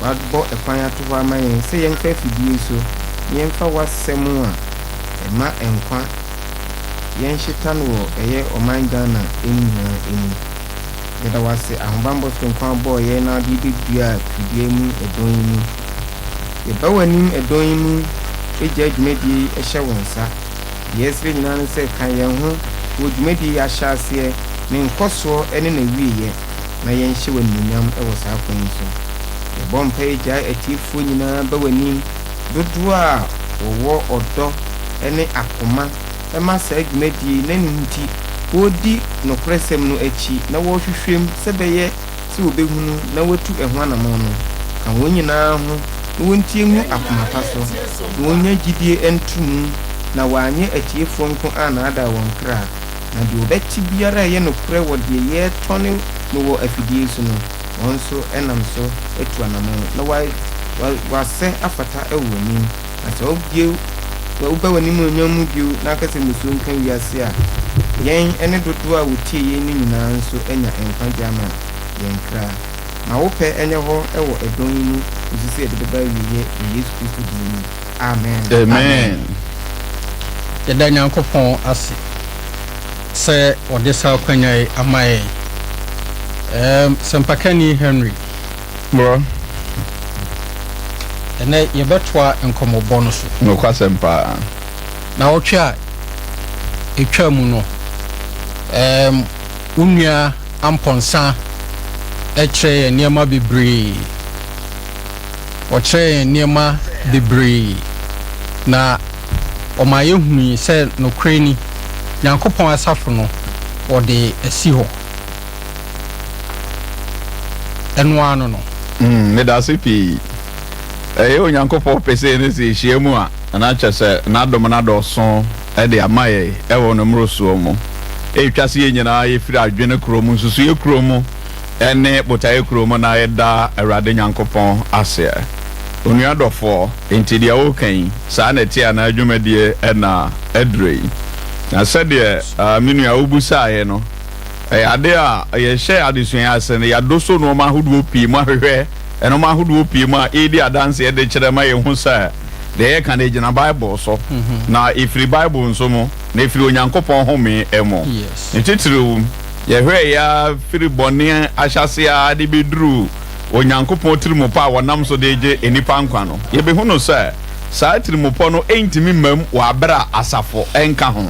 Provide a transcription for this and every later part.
wadbɔ ɛkwan ato hɔ ama yɛn sɛ yɛmfa afidie so yɛmfa w'asɛm a ɛma nkwa yɛnhyeta no wɔ ɛyɛ ɔman Ghana nyinaa mu. Yɛda wase ahobanbɔ so nkwa bɔɔ yɛn na de bɛdua afidie mu ɛdɔn yi mu. Yɛba w'anim ɛdɔn yi mu ɛgya dwumadie ɛhyɛ wo nsa. Yɛsrɛ nyinaa no sɛ ka yɛn ho wɔ dwumadie ahyɛ aseɛ ne nkɔsoɔ ɛne na wieɛ na yɛnhyɛ w'anuonyam ɛwɔ saa kwan yi so. Yɛbɔ mpaeɛ gyae atiefoɔ nyinaa ba w'anim dodoɔ a wɔwɔ ɔdɔ ɛne akoma ɛma saa dwumadie na ne nti wɔdi nokorɛsɛm no akyi na wɔhwehwɛm sɛ bɛyɛ sɛ wɔbɛhunu na wɔatu ɛho anammɔn no. Ka wɔn nyinaa ho na wɔntie mu akoma pa so na wɔnya gyidie ɛnto mu na wɔanyɛ atiefoɔ nko a naadaa wɔn kra na deɛ wɔbɛte biara a ɛyɛ nokorɛ wɔ deɛ yɛtɔne no wɔ afidie so no wɔn nso ɛnam so atu anammɔn na wɔasɛ afata ɛwɔ w'anim. Na sɛ woba w'anim onyam mu bio na aka sɛ musuo nka wiase a yɛn ɛne dodoɔ a wɔtie yɛn no nyinaa nso anya nkwagye ama yɛn kra. Ma wopɛ ɛnyɛ hɔ ɛwɔ ɛdɔn yi mu kɔsi sɛ yɛde bɛba wieɛ wɔ Yesu Kristo din mu. Amen. Yɛda Nyankopɔn ase sɛ ɔde saa kwanya yi ama yɛn. Sɛmpakani Henry bro ɛnɛ yɛbɛtoa nkɔmmɔbɔ no so. Nokwasɛm paa. Na wɔtwe a ɛtwa mu no wo nua Amponsa ɛkyerɛ yɛn nneɛma bebree. Wɔkyerɛ yɛn nneɛma bebree na ɔma yɛhunu sɛ nokorɛ ni Nyankopɔn asafo no wɔde asi hɔ ɛno ano no. Ne da se pii. Onyankopɔn pɛsɛ ne sɛ hyia mu a na kyɛ sɛ n'adom na dɔso ɛde ama yɛ ɛwɔ no mmorosoɔ mu. Ɛtwa se yɛ nyinaa yɛfiri adwene kurom nsusu yɛ kurom ɛne botae kurom na yɛda Awurade Nyankopɔn ase. Onua dɔfoɔ enti deɛ wokan saa na tie ana adwumadie ɛna ɛdrei. Na sɛdeɛ menua wobusaeɛ no ade a yɛhyɛ adesua ase no yɛadoso no ɔma ahodoɔ pii mu ahwehwɛ ɛno ma ahodoɔ pii mu a ɛdi adanse ɛde kyerɛ ma yɛn ho sɛ deɛ yɛka no gyina Bible so na ɛfiri Bible nso mu na ɛfiri Onyankopɔn home ɛmo. Ne titiriw yɛhwɛ yɛ firi bɔne ahyɛse a de bɛduru Onyankopɔn tirimopɔ a wɔnam so de gye enipa nkwa no. Yɛbɛhu no sɛ saa tirimopɔ no ɛntimi mam wɔ abere a asafo ɛnka ho.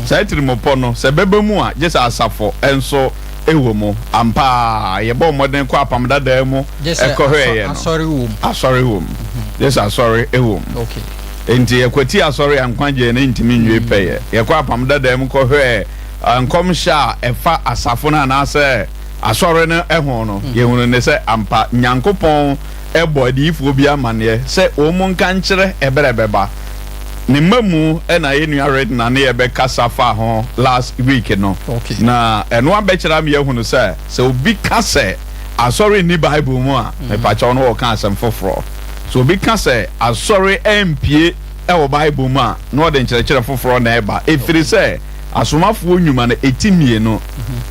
Saa tirimopɔ no sɛ bɛba mu a gye sɛ asafo ɛnso ɛwɔ mu ampa yɛbɔ mmɔden kɔ apam dadaa mu ɛkɔhwɛ yɛ no asɔre wɔ mu gye sɛ asɔre ɛwɔ mu. Enti yɛkwati asɔre ankwagye ne ntimi nwie pɛyɛ yɛkɔ apam dadaa mu kɔhwɛ nkɔmhyɛ a ɛfa asafo no anaasɛ asɔre no ɛho no yɛhunu ne sɛ ampa Nyankopɔn ɛbɔ adiyifoɔ bi amanneɛ sɛ wɔn nka nkyerɛ ɛbɛrɛ bɛba. Ne mamu ɛna yɛnua red na ne yɛbɛkasa fa ho last week no. Na ɛno abɛkyerɛ me yɛhunu sɛ obi ka sɛ asɔre ni Bible mu a mepakyɛw no wɔka asɛm foforɔ. So obi ka sɛ asɔre ɛmpie ɛwɔ Bible mu a na ɔde nkyerɛkyerɛ foforɔ na ɛba ɛfiri sɛ asomafoɔ nnwuma no ɛti no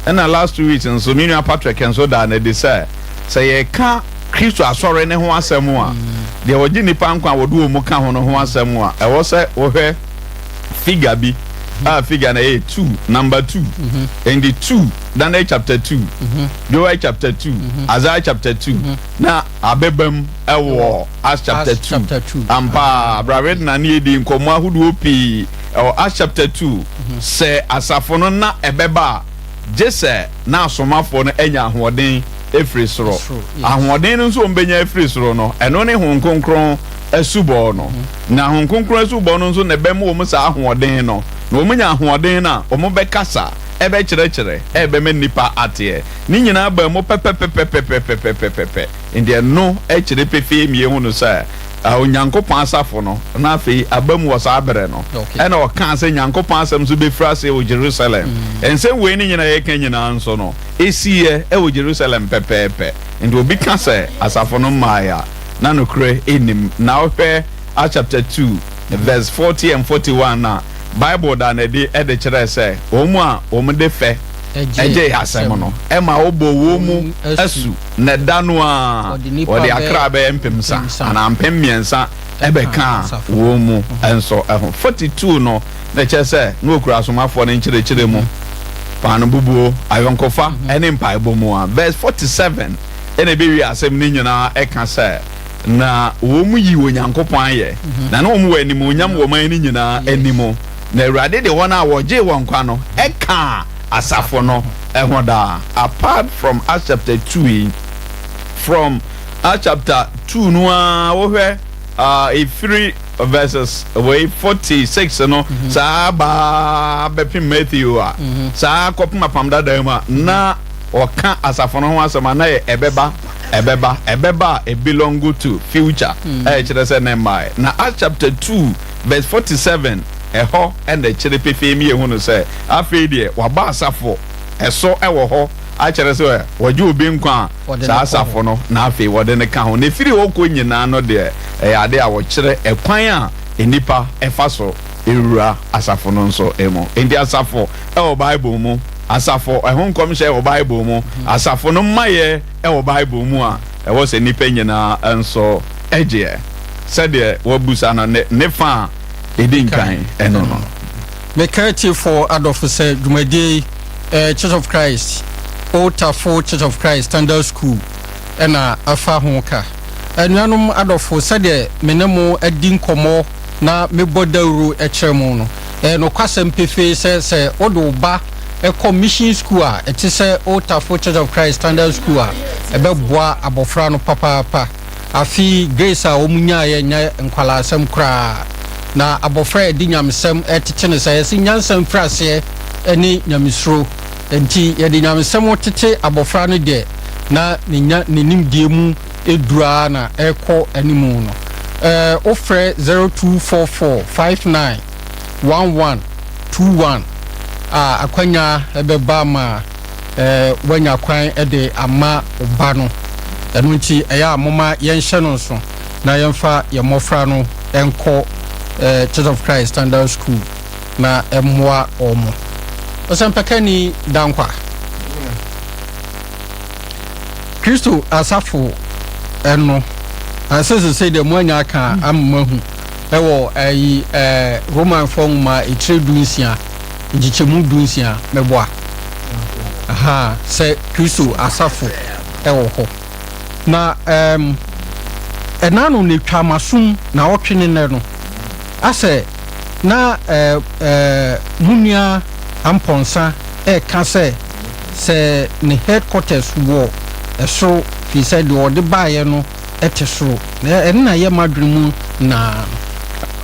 ɛna last 2 weeks nso menua Patrick nso da na de sɛ yɛka Kristo asɔre ne ho asɛm a deɛ wɔgye nipa nkwa a wɔde mu ka ho no ho asɛm a ɛwɔ sɛ wɔhwɛ figure bi a figure na ɛyɛ 2 number 2 and the 2 Daniel chapter 2 Joel chapter 2 Isaiah chapter 2 na abebam ɛwɔ Acts chapter 2 ampa Abraham na ne di nkɔmmɔ ahodoɔ pii ɛwɔ Acts chapter 2 sɛ asafo no na ɛbɛba gye sɛ na asomafoɔ no anya ahoɔden efiri soro ahoɔden no nso ombenya efiri soro no ɛno ne Honhom Kronkron asubɔ no na Honhom Kronkron asubɔ no nso na ɛbɛm wɔ mu saa ahoɔden no na wɔn nya ahoɔden na wɔn bɛkasa ɛbɛkyerɛkyerɛ ɛbɛmɛ nipa ateɛ ne nyinaa ba mu pɛpɛpɛpɛpɛpɛpɛpɛpɛ ndeɛ no ɛkyerɛ pɛfɛ mie ho no sɛ Onyankopɔn asafo no na afei abamu wɔ saa bere no ɛna ɔka sɛ Nyankopɔn asɛm so bɛfiri ase wɔ Jerusalem ɛnsɛ wei ne nyinaa yɛka nyinaa nso no ɛsiɛ ɛwɔ Jerusalem pɛpɛɛpɛ nti obi ka sɛ asafo no mmaaya na nokorɛ ɛnim na ɔhwɛ Acts chapter 2 verse 40 and 41 na Bible da na de kyerɛ sɛ wɔn a wɔn de fɛ eje asem no ema obo wo mu asu na da no a odi akra be mpemsa ana mpemmiensa ebe ka wo mu enso eho 42 no na chese no okura asomafo ne nchire mu pano bubuo ayonkofa ene mpa ebomu a verse 47 ene be wi asem ni nyina eka se na wo mu yi onyankopon aye na na wo mu wani mu onyam wo man ni nyina animo na urade de wona wo je won kwa no eka asafo no ehoda apart from Acts chapter 2 from Acts chapter 2 no wo hwe 3 verses way 46 no sa ba be Matthew a sa kopma pamda dama na oka asafo no ho asema na ebeba e belong to future kire say na Acts chapter 2 verse 47 eho and the chire pefemi ehu no say afi de waba asafo eso ewo ho a kire say waje obi nkwa sa asafo no na afi wode ne ka ho ne firi okwo nyina no de ade a wo kire ekwan a enipa efaso ewura asafo no nso emo enti asafo e Bible mu asafo ehun komhye e Bible mu asafo no maye e Bible mu a e wo se nipa nyina enso eje said the wabusa na ne fa edinkan eno no me charity for adolfo say dumadi Church of Christ Otafo Church of Christ Standard School ena afa hoka anuanom adolfo said the menemo adin komo na mebodawru ekyeremu no no kwasem pefe se odo ba mission school a it is Otafo Church of Christ Standard School a ebeboa abofra no papa afi grace a omunya ye nya nkwala asem kra na abofra edi nyamsem etete ne say si nyansem frase eni nyamsro enti ye di nyamsem otete abofra no de na ne nimdie mu edura na ekọ animu no ofre 0244591121 akwanya ebeba ma wanya kwan ede ama oba no enu nti eya amoma yenhye no so na yemfa yemofra no enko Church of Christ Standard School na emwa omo osempekani dankwa Kristo asafo eno asese say de mwanya aka amahu ewo ayi Roman forma etredunsia njichemu dunsia meboa aha say Kristo asafo ewo ho na enanu ne twamasum na wotwene ne no ase na munia amponsa ka se ne headquarters wo eso fi said the ode baaye no etesoro na ye madwemu na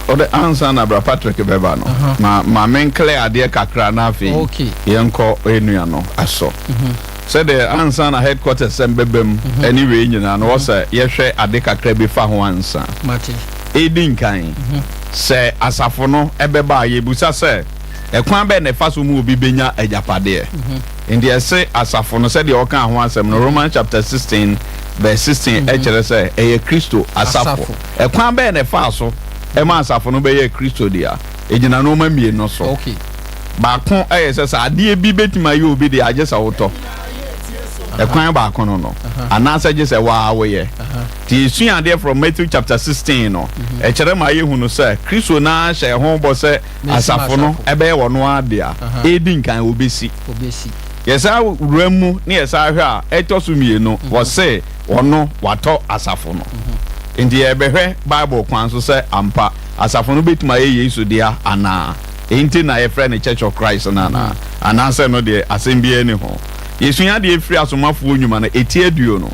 ode answer na bra Patrick beba no ma men clear ade kakra na afi yenko enua no aso said the answer na headquarters sembebem anyway nyina no wose yehwe ade kakra bi fa ho ansa mate edin kan se asafo no ebeba ye busa se ekwan be ne faso mu obi benya ajapade in the say asafo no said the okan ho asem no Romans chapter 16 verse 16 echere se eye Kristo asafo ekwan be ne faso e ma asafo no be ye Kristo dia ejina no ma mie no so okay ba kon eye se ade bi betima ye obi dia agesa woto ekwan ba kon no anasa je se wa we ti suade from Matthew chapter 16 no echere ma ye hunu se Kristo na hye ho bo se asafo no ebe wo no adia edin kan obesi yesa wuramu ne yesa hwe a etosu no wo se ono wato asafo no indi ebehwe Bible kwan so se ampa asafo no betima ye Yesu dia ana enti na ye friend Church of Christ na ana se no de asembie ni ho Yesu ya de free asomafo nyuma na etieduo no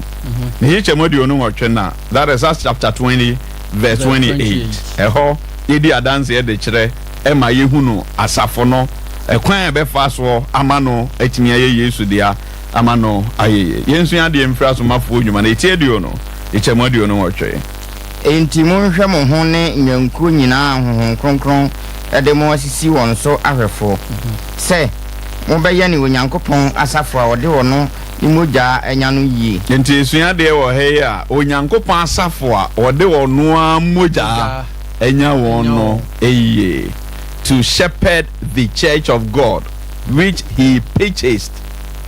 ne ye chemoduo no wotwe na that is Acts chapter 20 verse 28 eho ye di adanse ye de kire e ma ye hunu asafo no ekwan be fa so amano etimia ye Yesu dia amano ayeye yensu ya de free asomafo nyuma na etieduo no ye chemoduo no wotwe enti monhwe mo ho ne nyanku nyina ahohon kronkron ede mo asisi won so ahwefo se mo be ye ni onyankopon asafo a ode wono ni moja enya no yie enti esua de wo he a onyankopon asafo a ode wono a moja enya wono eyie to shepherd the church of God which he purchased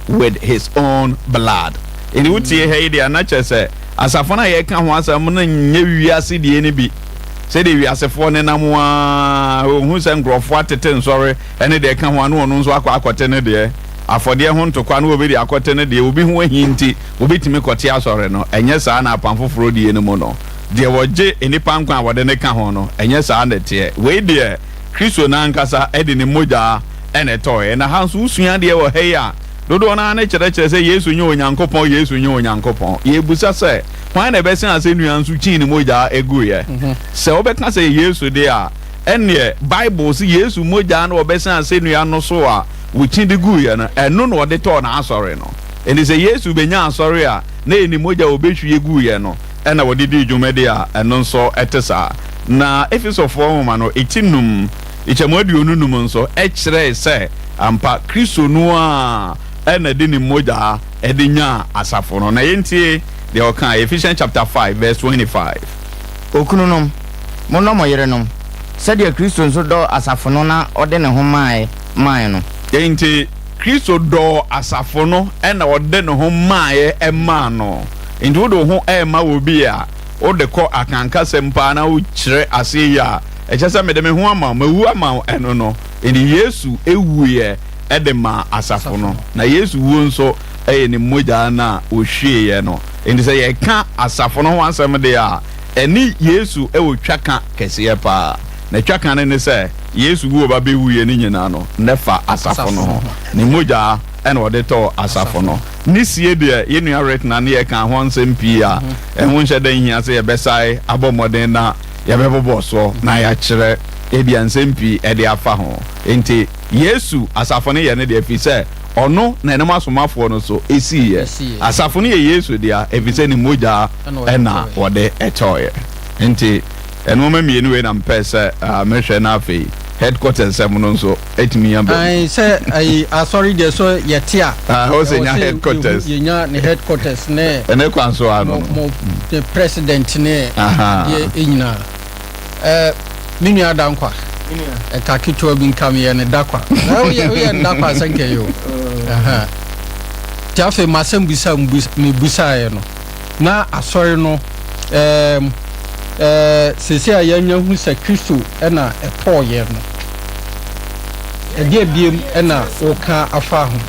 with his own blood. In the Uti Haidi and Nature say, as a fana ye can once a moon, you are see the enemy. Say we are a phone and who's and grow what sorry, and they can one who knows what aquatened there. For their home to Quan will be the aquatened, they will be who hinty, will be to make what tears or no, and yes, I know Pampo Frodi in the mono. There were J in the Pamqua, what then they can hono, and yes, I understand. Wait there, Christo Nankasa, Eddie Moja, and a toy, and a house who swing there were hey. Dodo na nature say yes we know Yankopon, yes we know Yankopon. Ye busa say, why the best as in Yansu Chin Moja eguye. So Obeka say yes we there. And ye Bible see yes we moja or best as in Yano soa, which in the guya and none what they torn answer no. And they say yes we be yan sorry a nay ni moja obechu ye guya no. And our didi jumedia and non so etesa. Na if it's a form no itinum, it's a modu nunum so h say ampa Kristo noa. Ena dini moja edinya asafono na yenti de okan Ephesians chapter 5 verse 25 okununom mono moyerenom sadia Kristo nso do asafono na ode ne ho mae no yenti Kristo do asafono ena ode ne ho mae ema no ndi do ho ema obi a ode ko akanka sempa na wo kire ase ya echese medeme ho ama mawu ama eno no ndi Yesu ewuye edema asafono na Yesu wo nso ni moja na ohwie no enti say ye ka asafono ho ansem de a eni Yesu wotwaka kese pa na twaka ne say Yesu wo ba be wuye ni nyina no nefa asafono ni moja ena ode to asafono ni sie de ye nua retna ne ye ka ho ansem pi a ehun hye dan hia say ye besai abomoden na ye bebobo so na ya kire ebi ansem pi e de afa ho enti Yesu asafone ye ne de afise ono na enema asomafo no so esi ye asafone ye Yesu dia efise ni moja ena wode etoye enti enoma mienu we na mpese mehwe na afi headquarters em no so etimi yamba ai say ai sorry there so yetia ho se nya headquarters ye nya ne headquarters ne ene kwanso ano the president ne ye enyina minu adankwa kakito bi nkam ye ne dakwa na we ndakwa sanke yo tiafe masem bisa busa ye no na asori no sesi ayanya hu se Kristo na epo ye no biem na oka afa ho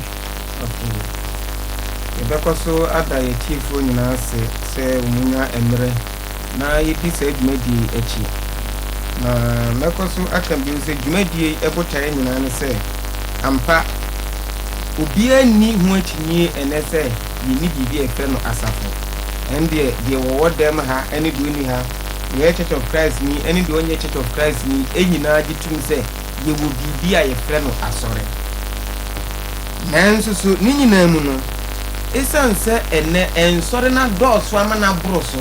ebekoso ada ye tifo nyina se umunya emre na yedi se dwumadi echi na mekoso akambi se dwumadi ebotare nyina ne se ampa obi ani hu atinye enese yini bibi efe no asafo ende de wo dem ha ene do ni ha ye Church of Christ ni ene do onye Church of Christ ni enyina gitum se ye wo bibi a ye fe no asore nanso so ni nyina mu no esanse ene ensore na doso ama na broso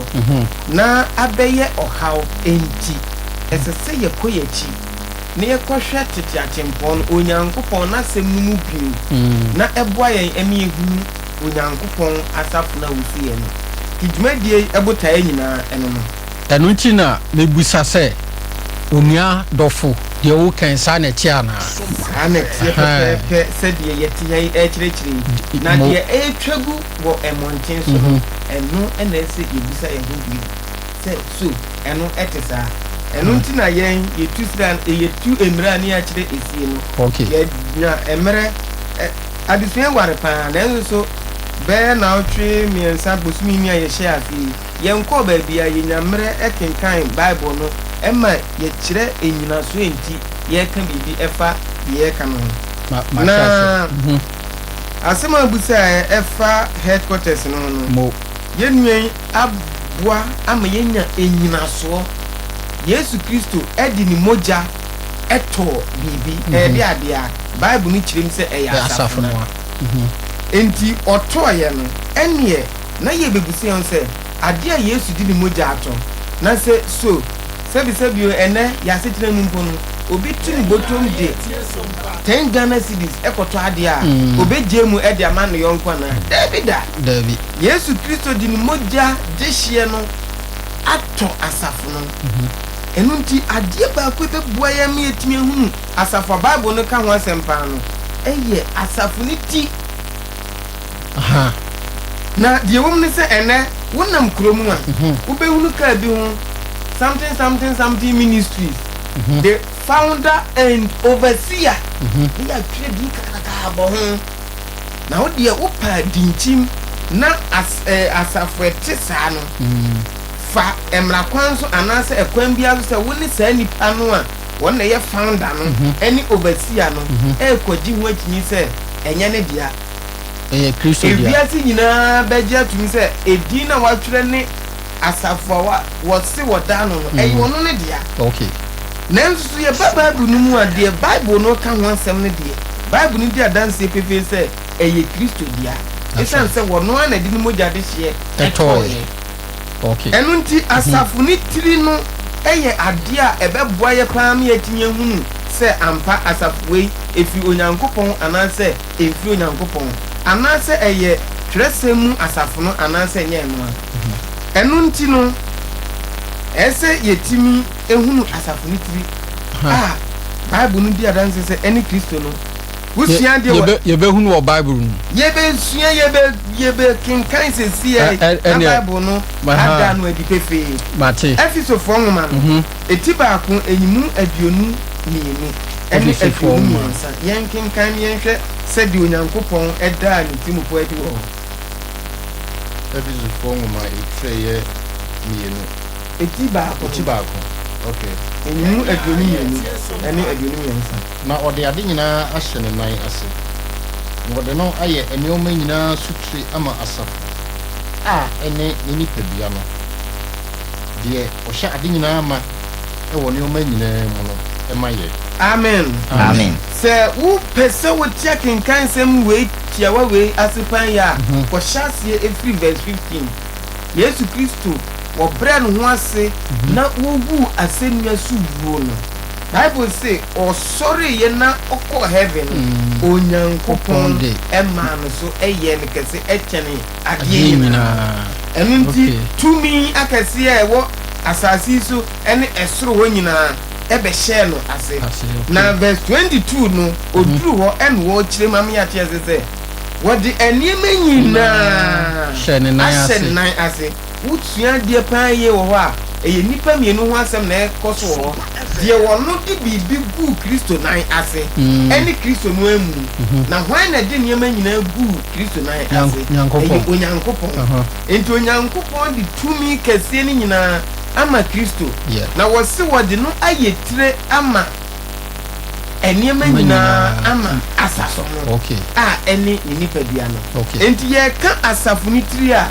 na abeye ohaw enti esese ye koyechi ne ye kohwe tete achempon onyankopon na semnu bi na eboa yen emi ehu onyankopon asafu na wusu ye no kidwumadie ebota ye nyina eno no enu nti na mebusa se onua dofo de wo kansa na tia na ana tie se de yeti ye ekirechiri na de etwagu wo emonten so eno ena se yebusa ye hobi se so eno etesa eno nti na yen yetu sran yetu emra ni akire esie no ye na emre adisuen ware pa na so be na otwe miensa bosumi ni aye hye afi yen ko ba bia ye nyamre ekenkan Bible no emma ye kire enyina so enti ye ka bibi efa ye ka no na asema busa efa headquarters no ye nwen abua ama ye nya enyina so Yesu Kristo edi ni moja eto bibi edi adia Bible ni kire mi se eya asafo no enti otoye no enie na ye bebusi on se adia Yesu di ni moja ato na se so sebi ene ya setire mu mpo no obi tuni botom de 10 Ghana cedis ekoto adia obeje mu edi ama no yonko na David Yesu Kristo di ni moja dehie no ato asafo no enu nti adie ba ko be bua ya me etimi hu asafo Bible no ka ho asempa no eye asafo ni ti aha na die wom ne se ene wonam kromu a wobehunu ka bi ho something ministries the founder and overseer they are trading kaka bo ho na wo de wo pa dinchim na asafwete saa no fa emra kwan so anase ekwan bia so se woni saa nipa no a wona ye founder no any overseer no ekoji ho akinyi se enye ne dia Kristo dia ebiasi nyina begia tumi se edi na watwere ne asafwa wose woda no wono ne dia okay nanso ye Bible no mu ade Bible no ka ho asem ne dia Bible ni dia dance pepe se Kristo dia esan se wono na di ni mogya de hye okay enu nti asafu ni tiri no ade a ebeboa ye pam ye tinye hunu se ampa asafu we efi onyankopon anase efi onyankopon anase tresemu asafu no anase nye no enu nti no ese yetimi ehunu asafu ni tiri Bible no dia dance se eni Kristo no wusia de ye be hunu wo Bible no ye be sua ye be kinkan se sie Bible no ada no edi pefe mate Efeso fo nwoma no eti ba ko enyimu aduonu mienu eni aduonu miensa yen kinkan yen hwe se di onyankopon eda ni timu po edi wo Efeso fo nwoma ye mienu eti ba ko okay enyimu aduonu mienu eni aduonu miensa na ode ade nyina ahye ne nan ase wode no aye enioma nyina sutri ama asafo ene ne nipadua no de o hye ade nyina ama wo enioma nyina mu no emaye amen se wo pese wo tia kinkan sem we tia wa we asipan ya ko hyase every verse 15 Yesu Kristo wo bre no ho ase na wo gu asenua subuo no Bible say sorry ye na oko heaven onyankopon ema no so eye ne kese echene ade nyina enunti tumi akase ewo asasi so ene esoro ho nyina ebe share no ase na verse 22 no oduru ho ene wo kire mam ya tie se wodi enieme nyina share ne nan ase utua die pan ye wo ho a eye nipa mienu ho asem na ekoso ho die wono di bibi gu Kristo nan ase eni Kristo no emu na hwan na de niema nyina gu Kristo nan ase onyankopon enti onyankopon di tumi kese ni nyina ama Kristo na wose wode no ayetire ama eniema nyina ama asaso okay eni nipa bia no enti ye ka asafu ni tiri a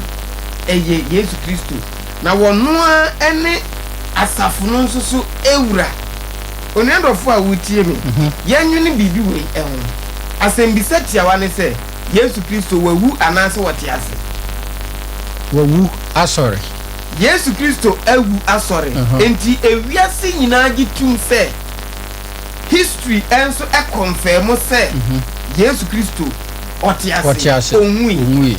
eye Yesu Kristo na wono ene asafu no nso so ewura onendofo a wutie mi yenwene bibi we ehun asembisa tiawa ne se Yesu Kristo wawu anase wote ase wawu asore Yesu Kristo awu asore enti ewiase nyina gitum se history enso confirm se Yesu Kristo ote ase onwi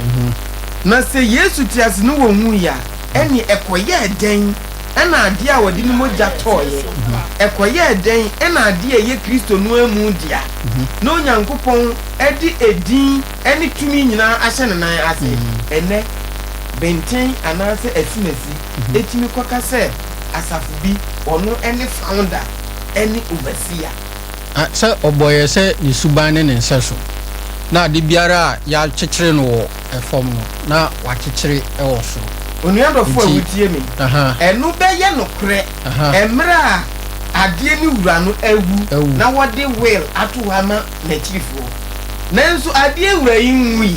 na se Yesu tiase no wonwu ya eni ekoye den ena ade a wodi ni mogya toye ekoye den ena ade ye Kristo no emu dia na onyankopon edi edin eni tumi nyina ahye ne nan ase ene benten anase esimesi etimi koka se asafu bi ono eni founder eni overseer se oboye se ni subane ne nseso na ade biara ya kyekere no efom no na wa kyekere e wo so onuadofo awutie mi enu beye no kre emra ade ni wura no awu na wode will ato hama na chirifo nanso ade wura yi nwi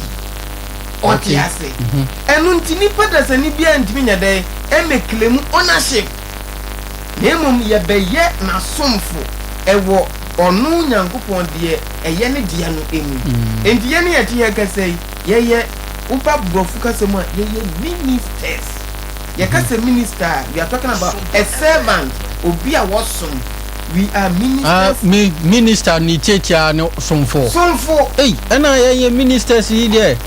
oti ase enu ntini padasa ni bia ntimi nyade emeklemu ownership nemum ye beye na somfo ewo onu nyankopon de eye ne dia no emu enti ye ne ye tie kasei ye upa brofu kasema ye ministers ye kase minister we are talking about a servant obi a wasum we are ministers minister ni checha no somfo ena ye ministers yi de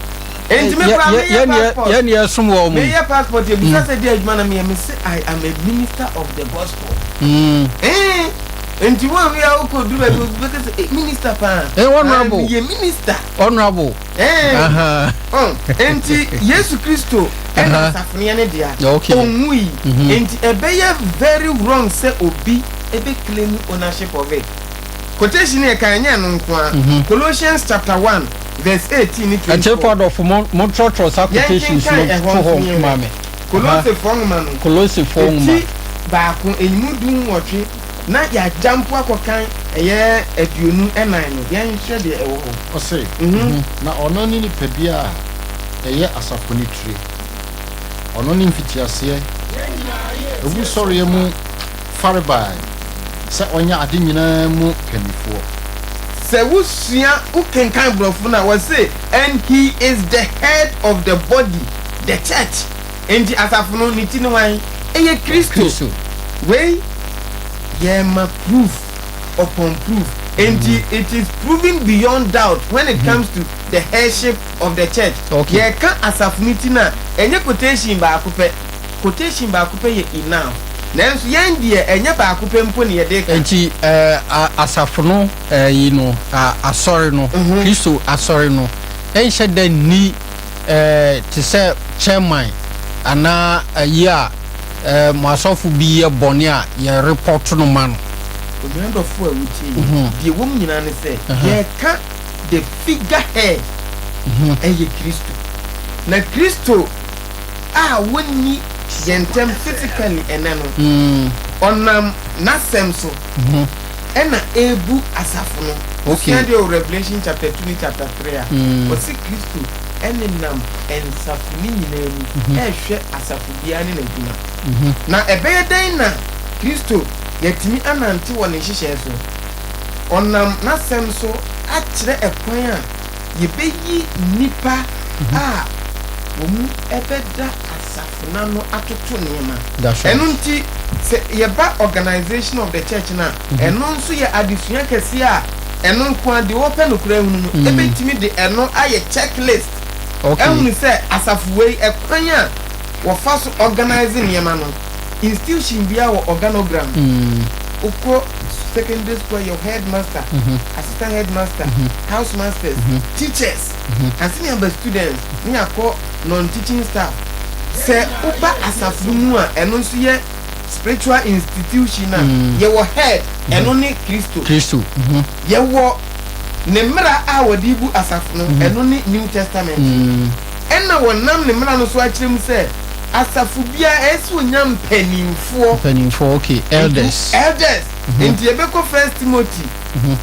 enti me passport ye ne som wo mu me ye passport ye bisa se de adwuma na me say I am a minister of the gospel enti wo wi a ko du ba minister pa honorable ye minister honorable enti Yesu Kristo ena asafne ne dia onwi enti ebeye very wrong say obi ebe claim ownership of it. Quotation e kan nya no nko a Colossians chapter 1 verse 18 ni 24. Ante part of Montreal quotations no for mame. Colossians 4 man. Colossians 4 man. Ba ko enimu dun wotwe na ya jampo akokan eye aduonu enan no yan hwe de ewo ho. O say na ono ni nipadua eye asafoni tire. Ono ni mfitiase obu sori mu faribai se onya ade nyina mu kanifo. Se wusua ukenkan brofo na we say and he is the head of the body, the church. Enti asafono ni ti no wan eye Kristo. We yema proof upon proof. Enti it is proven beyond doubt when it comes to the headship of the church. Ye kan asafoniti na enye quotation ba akopɛ. Quotation ba akopɛ ye enough. Nanso yen die enye ba akopɛ mpo ne ye de kan. Enti asafono yi no asɔre no Kristo asɔre no enhye da ni te sɛ chairman ana yi a mo asɔfo bi ye bɔne a ye report no ma no obiando fo awuti die wom nyina ne sɛ ye ka the figurehead eye Kristo na Kristo a woni yentem physically eneno onam nasem so ena ebu asafo no okay the Revelation chapter 2 chapter 3 a o si Kristo enenam ensafuni nyinani ehwe asafo bia ne nadina na ebeye den na Kristo yetimi anante wo ne hihye so onam nasem so akyere ekwan a yebeyi nipa a womu ebeda asafuna no atoto niema eno nti se yeba organization of the church na eno nso ye adesua kese a eno nko ade wo pe no kura hunu no ebetimi de eno aye checklist ehunu se asafuwei ekwan a wo fa so organize niema no institution bia wo organogram uko secondary school your headmaster assistant headmaster house masters teachers and senior students ni akọ non teaching staff se uba asafu mu a eno nso ye spiritual institution na ye wo head eno ni Kristo ye wo ne mra a wodi bu asafu no eno ni New Testament enna wonam ne mra no so a kirem se asafu bia esu nyam panimfo okay elders Inti ebeko 1 Timothy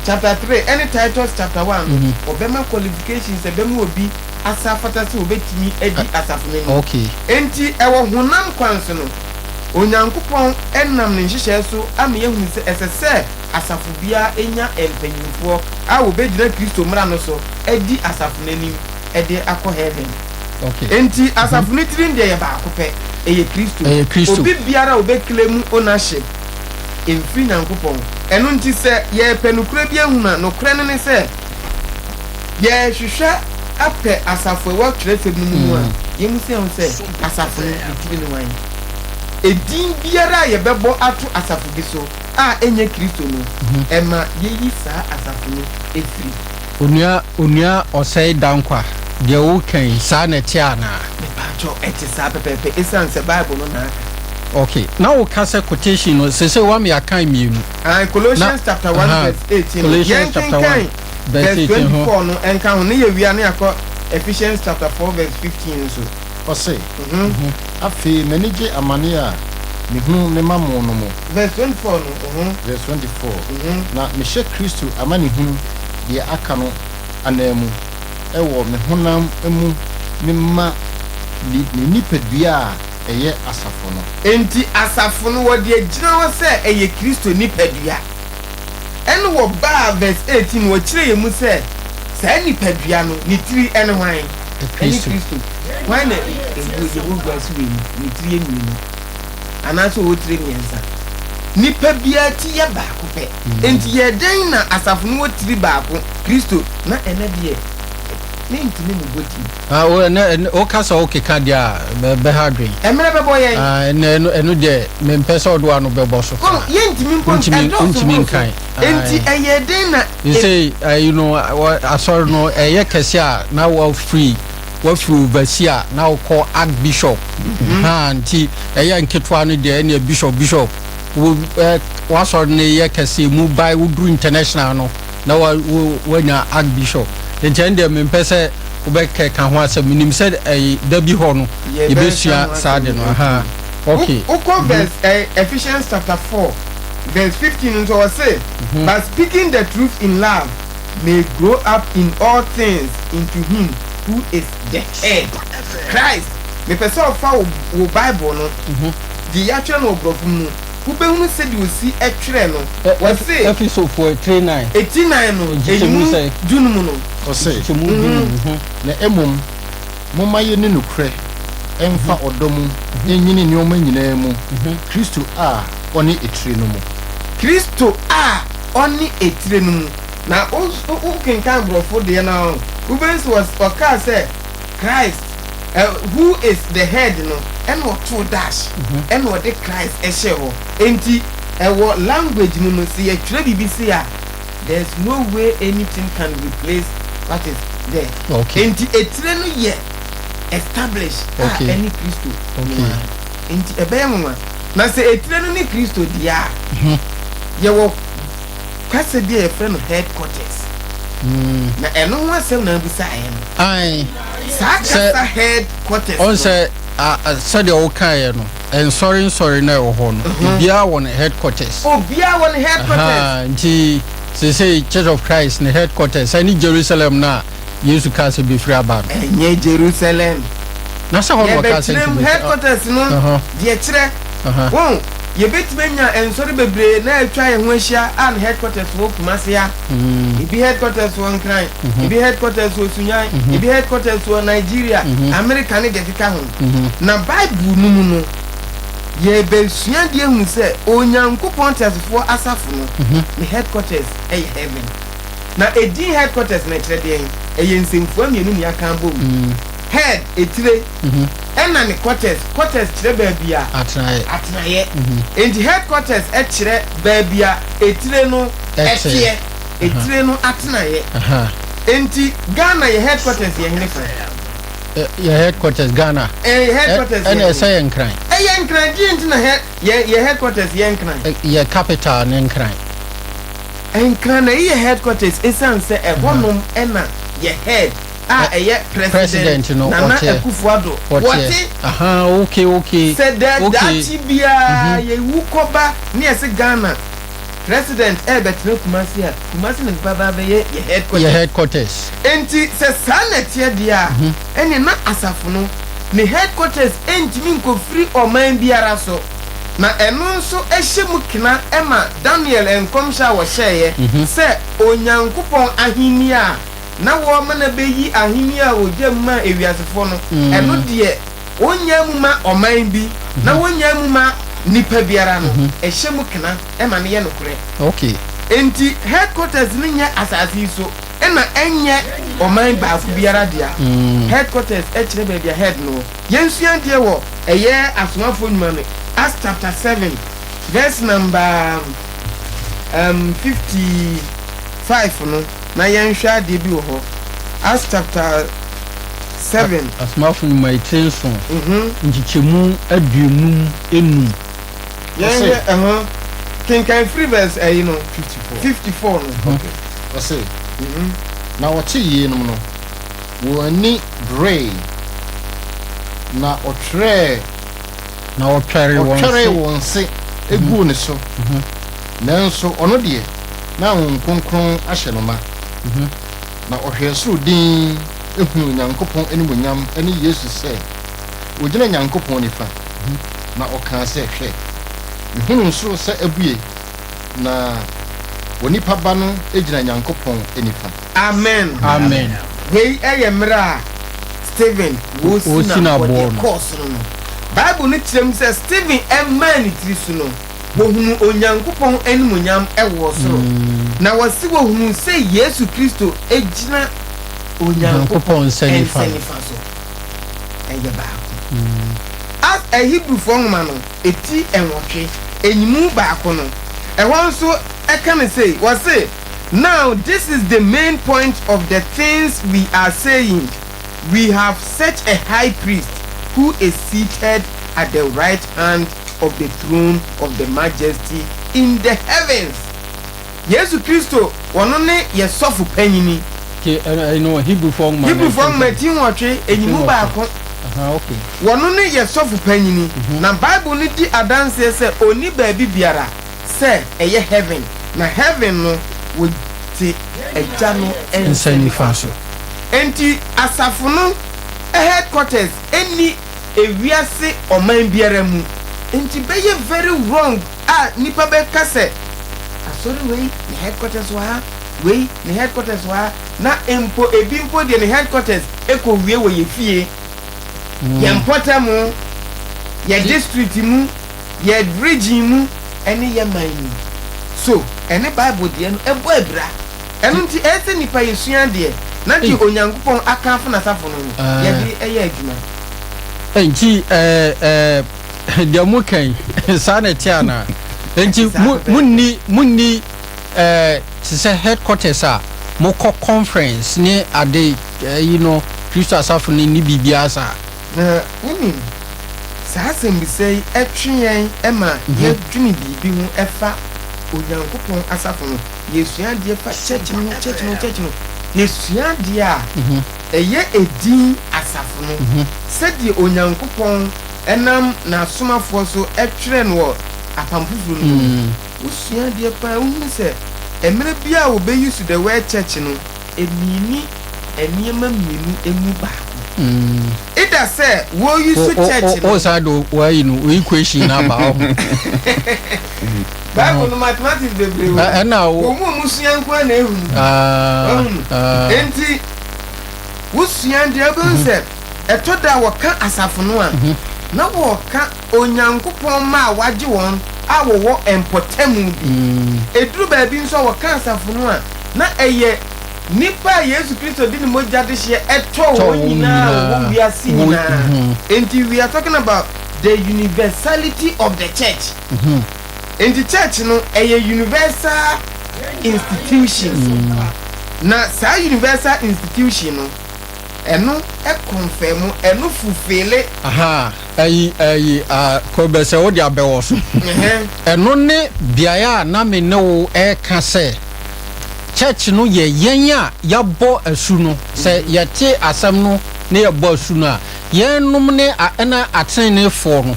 chapter 3 any Titus chapter 1 obema qualifications ebema obi asafata se obetimi edi asafune ni okay enti ewo honam kwanso no onyankopon enam ne nhihye so ame yehunu se esese asafu bia enya empanyimfo a obedira Kristo mra no so edi asafune ni edi akọ heaven okay enti asafune tirin de ye ba akopɛ eye Kristo obi biara obeklemu ownership infri nyankopon eno nti se ye penukura bia huna no kra ne se ye hwehwɛ apɛ asafo wa kyerɛsɛ bi mu a ye mu se asafo ne tiri ne wan edin biara ye bɛbɔ ato asafo bi so a enye Kristo no ema ye yi saa asafo no efiri onua osai dankwa de wo kan saa na ti ana me ba jo eti saa pepepe esan se Bible no na okay now we can say quotation no say wa me akan mienu Colossians chapter 1 verse 18 Colossians chapter 1 verse 24 no enka ho ne ye wia ne akọ Ephesians chapter 4 verse 15 so o say afi manage amane a me hu me mamo no mo verse 24 no verse 24 na me hye Kristo amane hu de aka no anamu ewo me honam emu me ma ni nipadua eye asafo no enti asafo no wo de agina wo se eye Kristo nipadua eno wo ba verse 18 wo kire ye mu se sa nipadua no ni tiri ene hwan Kristo hwan na ye wo gwa so ni tiri enu ana so wo tiri nyensa nipa bia ti ye ba ko pe enti ye den na asafo no wo tiri ba ko Kristo na ene de ntimi mu boti o kasa o keka dia be hadwen emre be boye enu de me mpesa odo anu be boso ye ntimi mpo ntimi nkan enti eye den na you say you know asor no eye kese a na wa free overseer na wo call archbishop nti eye nketwa no de na bishop wa sor ne ye kese mu by wudru international no na wanya archbishop ntende me mpesa ubeke kan ho asem nim said dabi ho no yebesua saade no okay verse Ephesians chapter 4 verse 15 so say but speaking the truth in love may grow up in all things into him who is the head Christ me person of our Bible no the actual no brofum who be who said you see a trend no was say episode 439 89 no ejunu junum no o say na emum moma ye ne nukre emfa odomu enyini ne oma nyina mu Kristo a oni etire no mu Kristo a oni etire no mu na o kenkan brofo de na Ubens was okay say Christ who is the head no and what to dash and what the Christ esheho enti what language no see a tire BBC there's no way anything can replace what is there okay enti etire no ye establish any Christo okay enti ebeyamwa na say etire no ni Christo dia ye wo kwase dia e friend headquarters na eno ho asem na bisa ayen ai sa headquarters on say said the okay no and sorry na wo ho no bia won headquarters bia won headquarters nti say Church of Christ na headquarters any Jerusalem na Yesu ka se be free about enye Jerusalem na sa ho no ka se headquarters no de kire won ye betmenya ensori bebre na atwa ye ho ahia an headquarters wo Kumasi ya ibi headquarters wo Nkran ibi headquarters wo Sunyan ibi headquarters wo Nigeria America ne de fika ho na Bible no mu no ye be sua de hu se Onyankopon tesfo asafo no ne headquarters e heaven na edi headquarters na kire de e nsemfo amienu ni aka bom head etire ena ne quarters kire baby a atraye and the headquarters kire baby a etire no etie etire no atraye enti Ghana ye headquarters ye hene fa ye headquarters Ghana headquarters ena say Nkran Nkran ji enti na ye headquarters ye Nkran ye capital ne Nkran na ye headquarters esanse e honum ena ye head president no Nana Akufo-Addo what okay said that bia ye wukoba ne ese Ghana president betre Kumasi na baba be ye headquarters enti se sanetie dia ene na asafo no ne headquarters entimi nko free oman biara so na eno nso ehye mukina ema Daniel enkomsha wo hyeye se Onyankopon ahini a na wo ma na beyi ahini a ojamma ewiasefo no eno de onyam ma oman bi na wonyam ma nipa biara no ehye mukina ema ne ye nokure okay enti headquarters ni nya asasi so ena enye oman baafu biara dia headquarters kire be bia head no yensuan de wo eye asomafo nyuma no Acts chapter 7 verse number 55 no na yenhwa de bi ho Acts chapter 7 asomafo nyuma itenso nchichemu aduonum enum yeah can free verse 54 no okay I say na wachi ye no no wo ani bray na otware won se egu ne so nanso ono de na nkonkron ahye no ma na ohwesoro din ehu Nyankopon animonyam ani Yesu se ogina Nyankopon nifa na oka se hwe ehunu so se abue na wonipa ba no egina Nyankopon enifa amen we eyemra Stephen wo sina bo course no Bible ni tirem se Stephen man tiri no wohunu Onyankopon animonyam ewo soro na wasi wohunu se Yesu Kristo egina onyankopɔn nsa nifa so ɛyɛ baako as a Hebrew nwoma no eti enwɔtwe enyimu baako no ɛhɔ nso ɛka ne say wɔ say now this is the main point of the things we are saying. We have such a high priest who is seated at the right hand of the throne of the majesty in the heavens. Yesu Kristo wono ne yesofo panyini. No Hebrew form mati nwɔtwe enyimu baako. Okay. Wono ne yesofo panyini. Na Bible ni di adanse se oni baabi biara se eye heaven. Na heaven no wo ti eja no ensanifa so. Enti asafo no headquarters eni ewiase oman biara mu. Enti beye very wrong nipa be kase asori we ne headquarters wa we ne headquarters wa na empo ebi mpo de ne headquarters eko wie we ye fie ye mpota mu ye district mu ye region mu ene ye man mu so ene Bible de no ebo abra eno nti ese nipa yesua de na di onyankopon akanfo na safo no ye de eye adwuma enji de mo kan sana tiana enji munni to say headquarters mo conference ni ade Christo asafo ni bibia sa woni saa sembi sei etwen ema ye dwuni bibi hu efa onyankopon asafo no yesua de fa church no yesua de eye edin asafo no sedi onyankopon enam na asomafo so etwere no apamfufu no usua de pa hu se emre bia wo be use the word church no enini eniema mienu emu baako ida say wo use church no o sado why no equation na ba Bible no mathematics de brew na wo mu sua nko na ehu enti wo sua de abonse etoda wo ka asafo no a na wo ka onyankopɔn ma waje won awowo empotemu bi eduru ba bi nso wo ka asafo no a na eye nipa Yesu Kristo di ni moja de hye eto wo nyina wo wiase nyina enti we are talking about the universality of the church enti church no eye universal institution na sa universal institution no eno confirm eno fulfill ko be se wo dia bewo so eno ne biaya na me ne wo ka se church no ye yenya ya bo asu no se ye te asam no ne ye bo asu no a ye num ne na aten ne fo no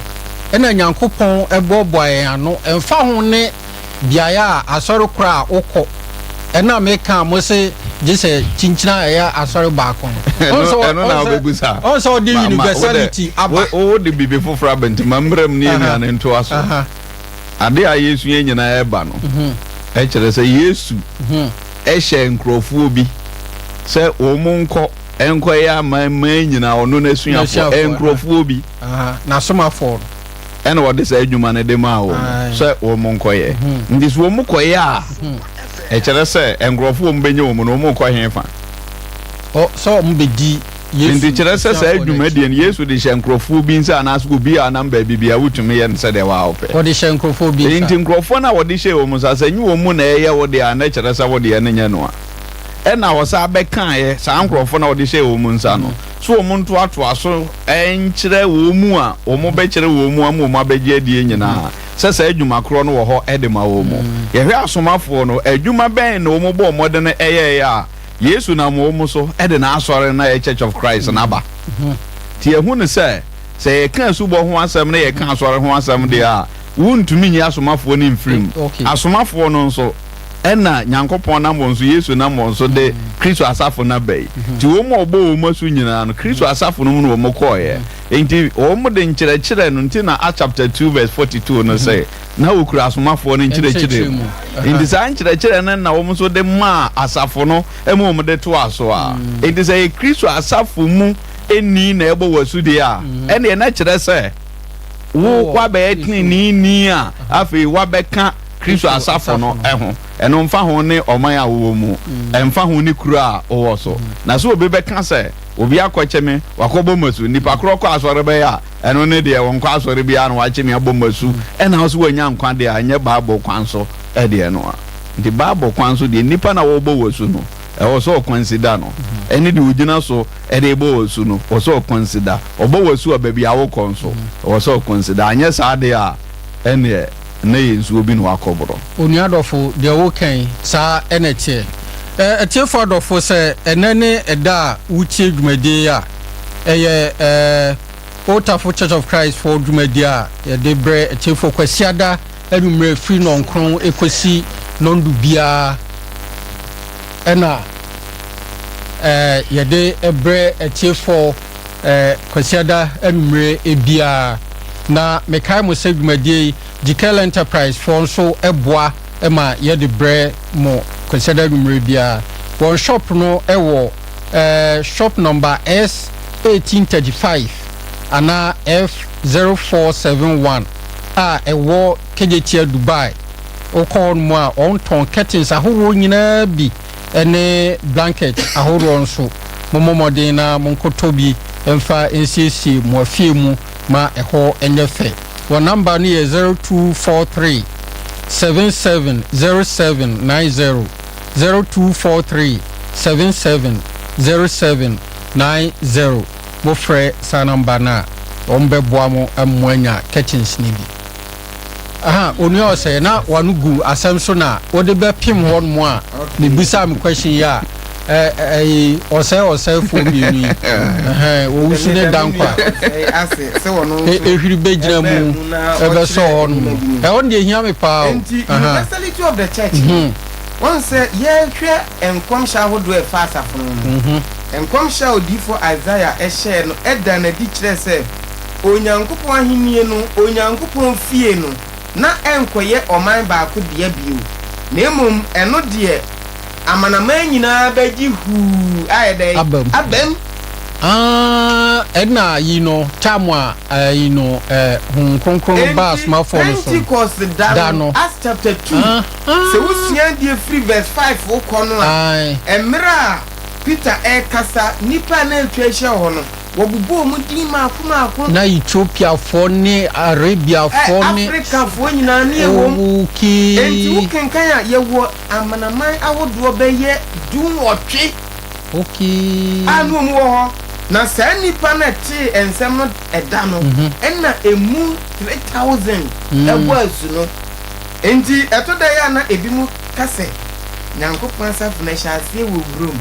na nyankopon eboboye ano emfa ho ne biaya asori kra okọ ena me kan mo se jese chinchina ya asori baako no na obebusa also the universality aba o de bibi foforo abenti mamram ni enu na nto aso ade a Yesu nyina eba no e kire se Yesu e hye nkrofo bi se o mu enko ya man nyina ono na suafo nkrofo bi na somafo ena wode se adwuma ne de ma wo se o mu nkoye ndi so o mu koye a e kire se nkrofo mu benye wo mu no mu koye fa so mu bedi Yesu ndi kire se adwuma de Yesu de hye nkrofo bi nsa na aso bi a namba bibia wutumi ye nse de wa ope wode hye nkrofo bi ndi nkrofo na wode hye wo mu sa nyi wo mu na eye wode a na kire se wode ye ne nya no a ena wo sa be kan ye sa nkrofo na wode hye wo mu nsa no so wo mu nto ato aso enkire wo mu a wo mu be kire wo mu amu ma be gye die nyina sesa adwuma kro no wo ho edema wo mu ye hwe asomafo no adwuma ben na wo mu bo modde ne eye ya Yesu na mo mu so ede na asore na Church of Christ na ba ti ehu ne se ye kan su bo ho asem na ye kan asore ho asem de a wuntumi nyi asomafo ni mfrim asomafo no nso ena nyankopon na mo nso Yesu na mo nso de Kristo asafo na bai ti wo mo obo wo masu nyina no Kristo asafo no mu no mo koye enti wo mo de nkyerɛkyerɛ no nti na Acts chapter 2 verse 42 no say na okura asomafo no nkyerɛkyerɛ mu enti sa nkyerɛkyerɛ no na wo mo so de ma asafo no emu mo de to aso a enti say Kristo asafo mu eni na ebo wasu de a ene na kyerɛ sɛ wo kwa be etini ni a afei wa bɛka Kristo asafo no ɛho ɛno mfa ho ne ɔman a wɔwɔ mu ɛmfa ho ne kuro a wɔwɔ so na so obi bɛka sɛ obi akɔkyɛ me wakɔbɔ masu nipa korɔ kɔ asɔre bɛyɛ a ɛno ne deɛ wɔn kɔ asɔre bi a na wakyɛ me abɔ masu ɛna nso wɔanya nkwa deɛ anyɛ baabɔ kwan so ɛdeɛ no a nti baabɔ kwan so deɛ nipa na wɔbɔ wasu no ɛwɔ sɛ ɔkɔnsida no ɛne deɛ ogyina so ɛde bɔ wasu no wɔ sɛ ɔkɔnsida ɔbɔ wasu a baabi a wokɔ nso wɔ sɛ ɔkɔnsida anyɛ saa deɛ a ɛneɛ na yɛ nsuo bi na wakɔborɔ onuadɔfo deɛ wokan saa ɛna ɛteɛ ɛtiefo adɔfo sɛ ɛnɛ ne ɛda a wotie dwumadie a ɛyɛ Otafo Church of Christ for dwumadie a yɛde brɛ ɛtiefo kwasiada anummerɛ firi nɔnkron ɛkɔsi nɔndu biara ɛna yɛde brɛ ɛtiefo kwasiada anummerɛ biara na mekae mo sɛ dwumadie yi Jikel Enterprise for nso ɛboa ɛma yɛde brɛ mo kwasiada anummerɛ biara wɔn shop no ɛwɔ shop number S1835 ana F0471 a ɛwɔ Kejetia Dubai okɔ no a ɔntɔn curtains ahorow nyinaa bi ɛne blanket ahorow nso momɔmɔden na monkɔtɔ bi ɛmfa nsiesie mo afie mu ma ɛhɔ ɛnyɛ fɛ wɔn number no yɛ 0243 770790 0243 770790 mofrɛ saa number na ɔmbɛboa mo amoanya curtains ni bi onua ɔsɛ na wanu gu asɛm so na wode bɛpem hɔ no a ne bisa me question ya ɔsɛ fo mienu wo wusu ne dankwa ehwiri bɛgyina mu ɛbɛsɔ hɔ no ɛwɔ ne hia me paa universality of the church one say yɛhwɛ nkɔmhyɛ ahodoɔ ɛfa asafo no nkɔmhyɛ odifo Isaiah ɛhyɛ no ɛda na di kyerɛ sɛ onyankopɔn ahennie no onyankopɔn fie no na ɛnkɔyɛ ɔman baako deɛ bio na mmom ɛno deɛ amanaman nyinaa bɛgye huu ayɛ dɛ abam ɛna yi no tamwa yi no hun kronkron ba smartphone so Pentecost da no Acts chapter 2 sɛ wosua die free verse 5 wokɔ no a ɛmmerɛ a Peter ɛkasa nipa na atwa ahyia hɔ no wɔbobɔ mu din maako na Ethiopia fo ne Arabia fo ne Africa fo nyinaa ne ɛwɔ enti wokenkan a yɛwɔ amanaman ahodoɔ bɛyɛ dunwɔtwe anu mu wɔ hɔ na saa nipa na te ensɛm no ɛda no ɛna emu 3000 ɛbɔ asu no enti ɛto da ya na ebi mu kase nyankopɔn asafo na hyɛ aseɛ wɔ wurom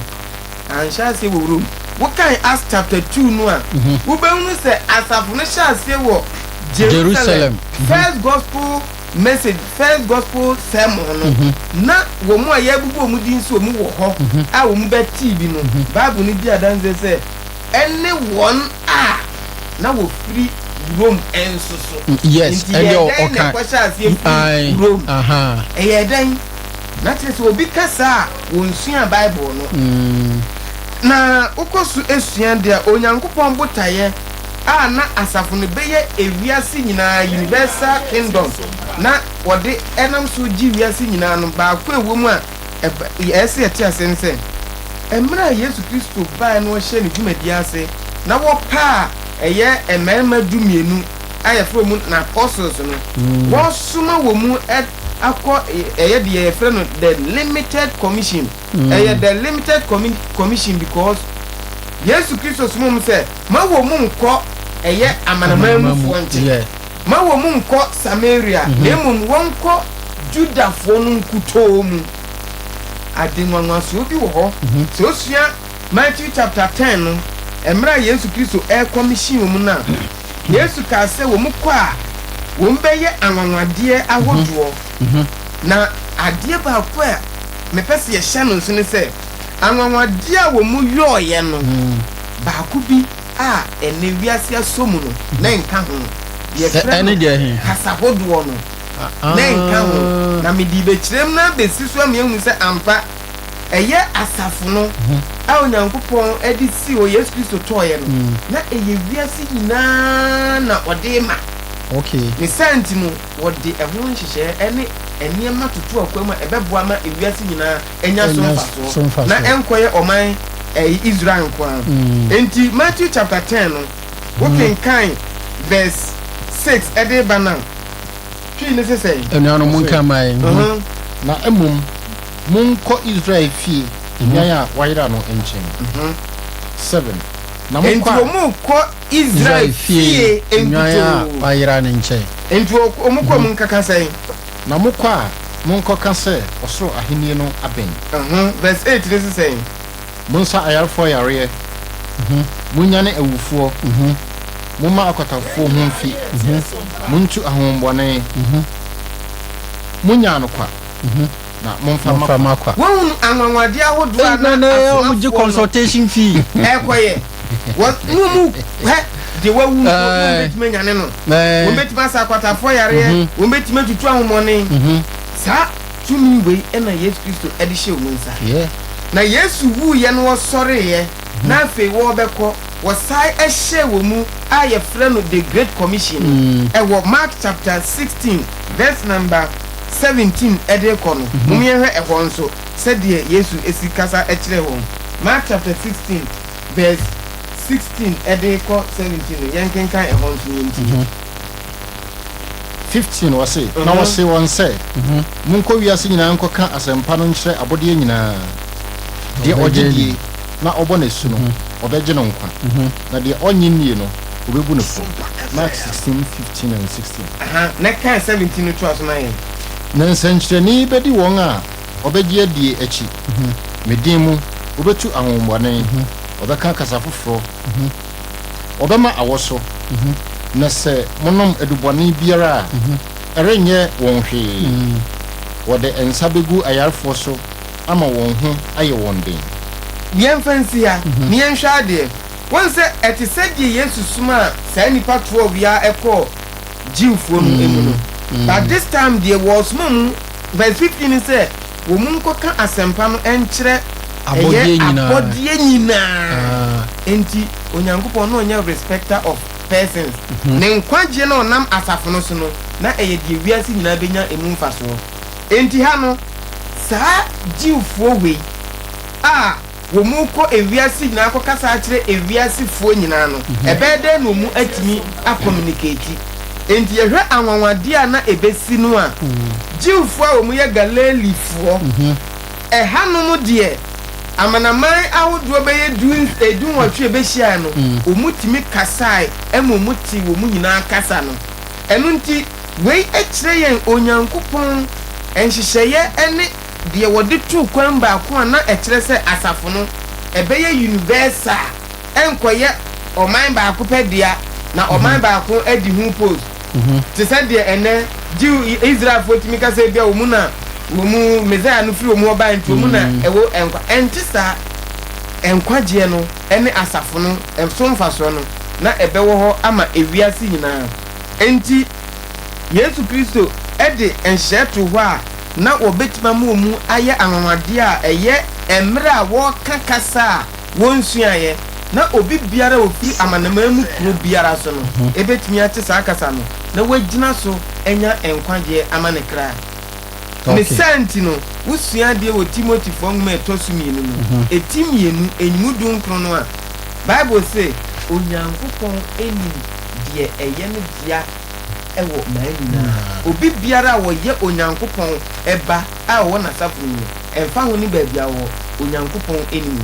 anhyɛ aseɛ wɔ wurom wokan Acts chapter 2 no a wobɛhu sɛ asafo no hyɛ aseɛ wɔ Jerusalem first gospel message first gospel sermon no na wo mu a yɛbubu mu din so mu wɔ hɔ a wo mu bɛti bi no Bible ni di adanse sɛ ɛne wɔn a na wo free Rome enso so yes ɛne ɔka Rome ɛyɛ dan na kyerɛ sɛ obi kasa a wɔnsua Bible no na ukosu esua dia onyankopɔn botaye a na asafo no bɛyɛ ewiase nyinaa universal kingdom na wɔde enam so gi wiase nyinaa no baako ewo mu a ɛsɛ ɛte asɛm sɛ emra Yesu Kristo baa no hyɛ ne dwumadi ase na wɔpa ɛyɛ mmarima dumienu ayɛfrɛ mu na apostles no wɔsoma wɔ mu akɔ ɛyɛ deɛ yɛfrɛ no the limited commission ɛyɛ the limited commission because Yesu Kristo soma mu sɛ ma wɔ mu nkɔ ɛyɛ amanaman mu foɔ nkyɛn ma wɔ mu nkɔ Samaria na mmom wɔnkɔ Judafoɔ no nkutoo mu adenwanwaso bi wɔ hɔ sɛ osua Matthew chapter 10 no emra Yesu Kristo commission wɔ mu na Yesu ka sɛ wɔ mu kɔ a wɔn bɛyɛ anwanwadeɛ ahodoɔ na adeɛ baako a mepɛ sɛ yɛhyɛ no nso ne sɛ anwanwadeɛ a wɔn mu yɔɔyɛ no baako bi a ɛne wiase asomu no na nka ho ɛne deɛ he kasa hodoɔ no na nka ho na mede bɛkyerɛm na bɛsi so ama ehu sɛ ampa ɛyɛ asafo no a onyankopɔn adi si o Yesu Kristo tɔɔyɛ no na ɛyɛ wiase nyinaa na ɔde ma okay ne santi no wɔde ɛho nhyehyɛ ɛne nneɛma toto akwa mu ɛbɛboa ma ewiase nyinaa enya so mfaso na ɛnkɔyɛ ɔman Israel nko a enti Matthew chapter 10 no wokenkan verse 6 ɛde ba na twi ne sesɛ ɛnuano monka mai na emum monkɔ Israel fie nyan a wayera no nkyɛn 7 na monkɔ Israel fie nyan a wayera no nkyɛn enti omukɔ monkaka sɛ na mokɔ a monkɔka sɛ ɔsoro ahenni no abɛn verse 8 ne sesɛ monsa ayarfoɔ yareɛ munyane awufoɔ mumma akwatafoɔ ho mfi muntu ahombɔne munya no kwa na momfa makwa wɔn anwanwade ahodoɔ na ɔmugye consultation fee ɛkɔyɛ wɔn mu hɛ de wawu wɔn betuma nyane no wɔn betuma sa akwatafoɔ yareɛ wɔn betuma tutu ahombɔne saa tumi wei ɛna Yesu Kristo ɛde hyɛ wɔn nsa na Yesu wu yɛ no wɔsɔre na afei wɔbɛkɔ wɔsae ɛhyɛ wɔ mu a yɛfrɛ no the Great Commission ɛwɔ Mark chapter 16 verse number 17 ɛde kɔ no mo yɛhwɛ ɛhɔ nso sɛdeɛ Yesu esi kasa ɛkyerɛ wɔn Mark chapter 16 verse 16 ɛde kɔ 17 no yɛnkenkan ɛhɔ nso yɛnti 15 wɔse na wɔse wɔn sɛ monkɔ wiase nyinaa nkɔka asɛmpa no nkyerɛ abɔdeɛ nyinaa deɛ ɔgye die na ɔbɔ n'asu no ɔbɛgye no nkwa na deɛ ɔnye nie no ɔbɛbu no fo Mark 16:15 and 16 na kan 17 no to aso na yɛn na nsɛnkyerɛnne bɛdi wɔn a ɔbɛgye adie akyi medin mu ɔbɛtu ahombɔne ɔbɛka kasa foforɔ ɔbɛma awɔ so na sɛ monom adubɔne biara a ɛrenyɛ wɔn hwee wɔde nsa bɛgu ayarfoɔ so ama wɔn ho ayɛ wɔn den yɛmfa nsi ha ne yɛnhwɛ adeɛ wɔn sɛ ɛte sɛdeɛ Yesu suma a saa nipa 12 ya ɛkɔ Jewfoɔ no emu no but this time deɛ wɔsoma mu verse 15 sɛ wɔn mu nkɔka asɛmpa no ɛnkyerɛ abɔdeɛ nyinaa enti Onyankopɔn no ɔnyɛ respecter of persons ne nkwagye na ɔnam asafo no so no na ɛyɛ deɛ wiase nyinaa benya emu mfasoɔ enti ha no saa Jewfoɔ wei a wɔn mu kɔ ewiase nyinaa kɔ kasa akyerɛ ewiasefoɔ nyinaa no ɛbɛyɛ dɛ na wɔn atumi acommunicate enti yɛhwɛ anwanwadeɛ a na ebesi no a Jewfoɔ a wɔn yɛ Galileefoɔ ɛhanom deɛ amanaman ahodoɔ bɛyɛ edun wɔtwe ebehyia no wɔn tumi kasae ɛma wɔn ti wɔn nyinaa kasa no ɛno nti wei akyerɛ yɛn Onyankopɔn nhyehyɛeɛ ɛne deɛ wɔde tu kwan baako a na ɛkyerɛ sɛ asafo no ɛbɛyɛ universal ɛnkɔyɛ ɔman baako pɛ dea na ɔman baako adi ho post te sɛ deɛ ɛnɛ Israelfoɔ tumi kasa bia wɔn mu na wɔn mu Mesaia no firi wɔn mu ɔban nti wɔn mu na ɛwɔ ɛnkwa ɛnte saa ɛnkwagyeɛ no ɛne asafo no ɛso mfasoɔ no na ɛbɛwɔ hɔ ama ewiase nyinaa enti Yesu Kristo ɛde nhyɛ to hɔ a na wɔbɛtuma mu mu ayɛ anwanwadeɛ a ɛyɛ mmerɛ a wɔka kasa a wɔnsuaeɛ na obi biara ofiri amanaman mu kuro biara so no ebɛtumi ate saa kasa no na wagyina so anya nkwagyeɛ ama ne kra ne santi no wosua deɛ wɔ Timothy nwoma ɛtɔ so mmienu no ɛti mmienu enyimu dunkron no a Bible sɛ Onyankopɔn enim deɛ ɛyɛ no dia ɛwɔ man nyinaa obi biara a wɔyɛ Onyankopɔn ɛba a wɔwɔ n'asafo mu ɛmfa ho ne baabi a wɔ Onyankopɔn anim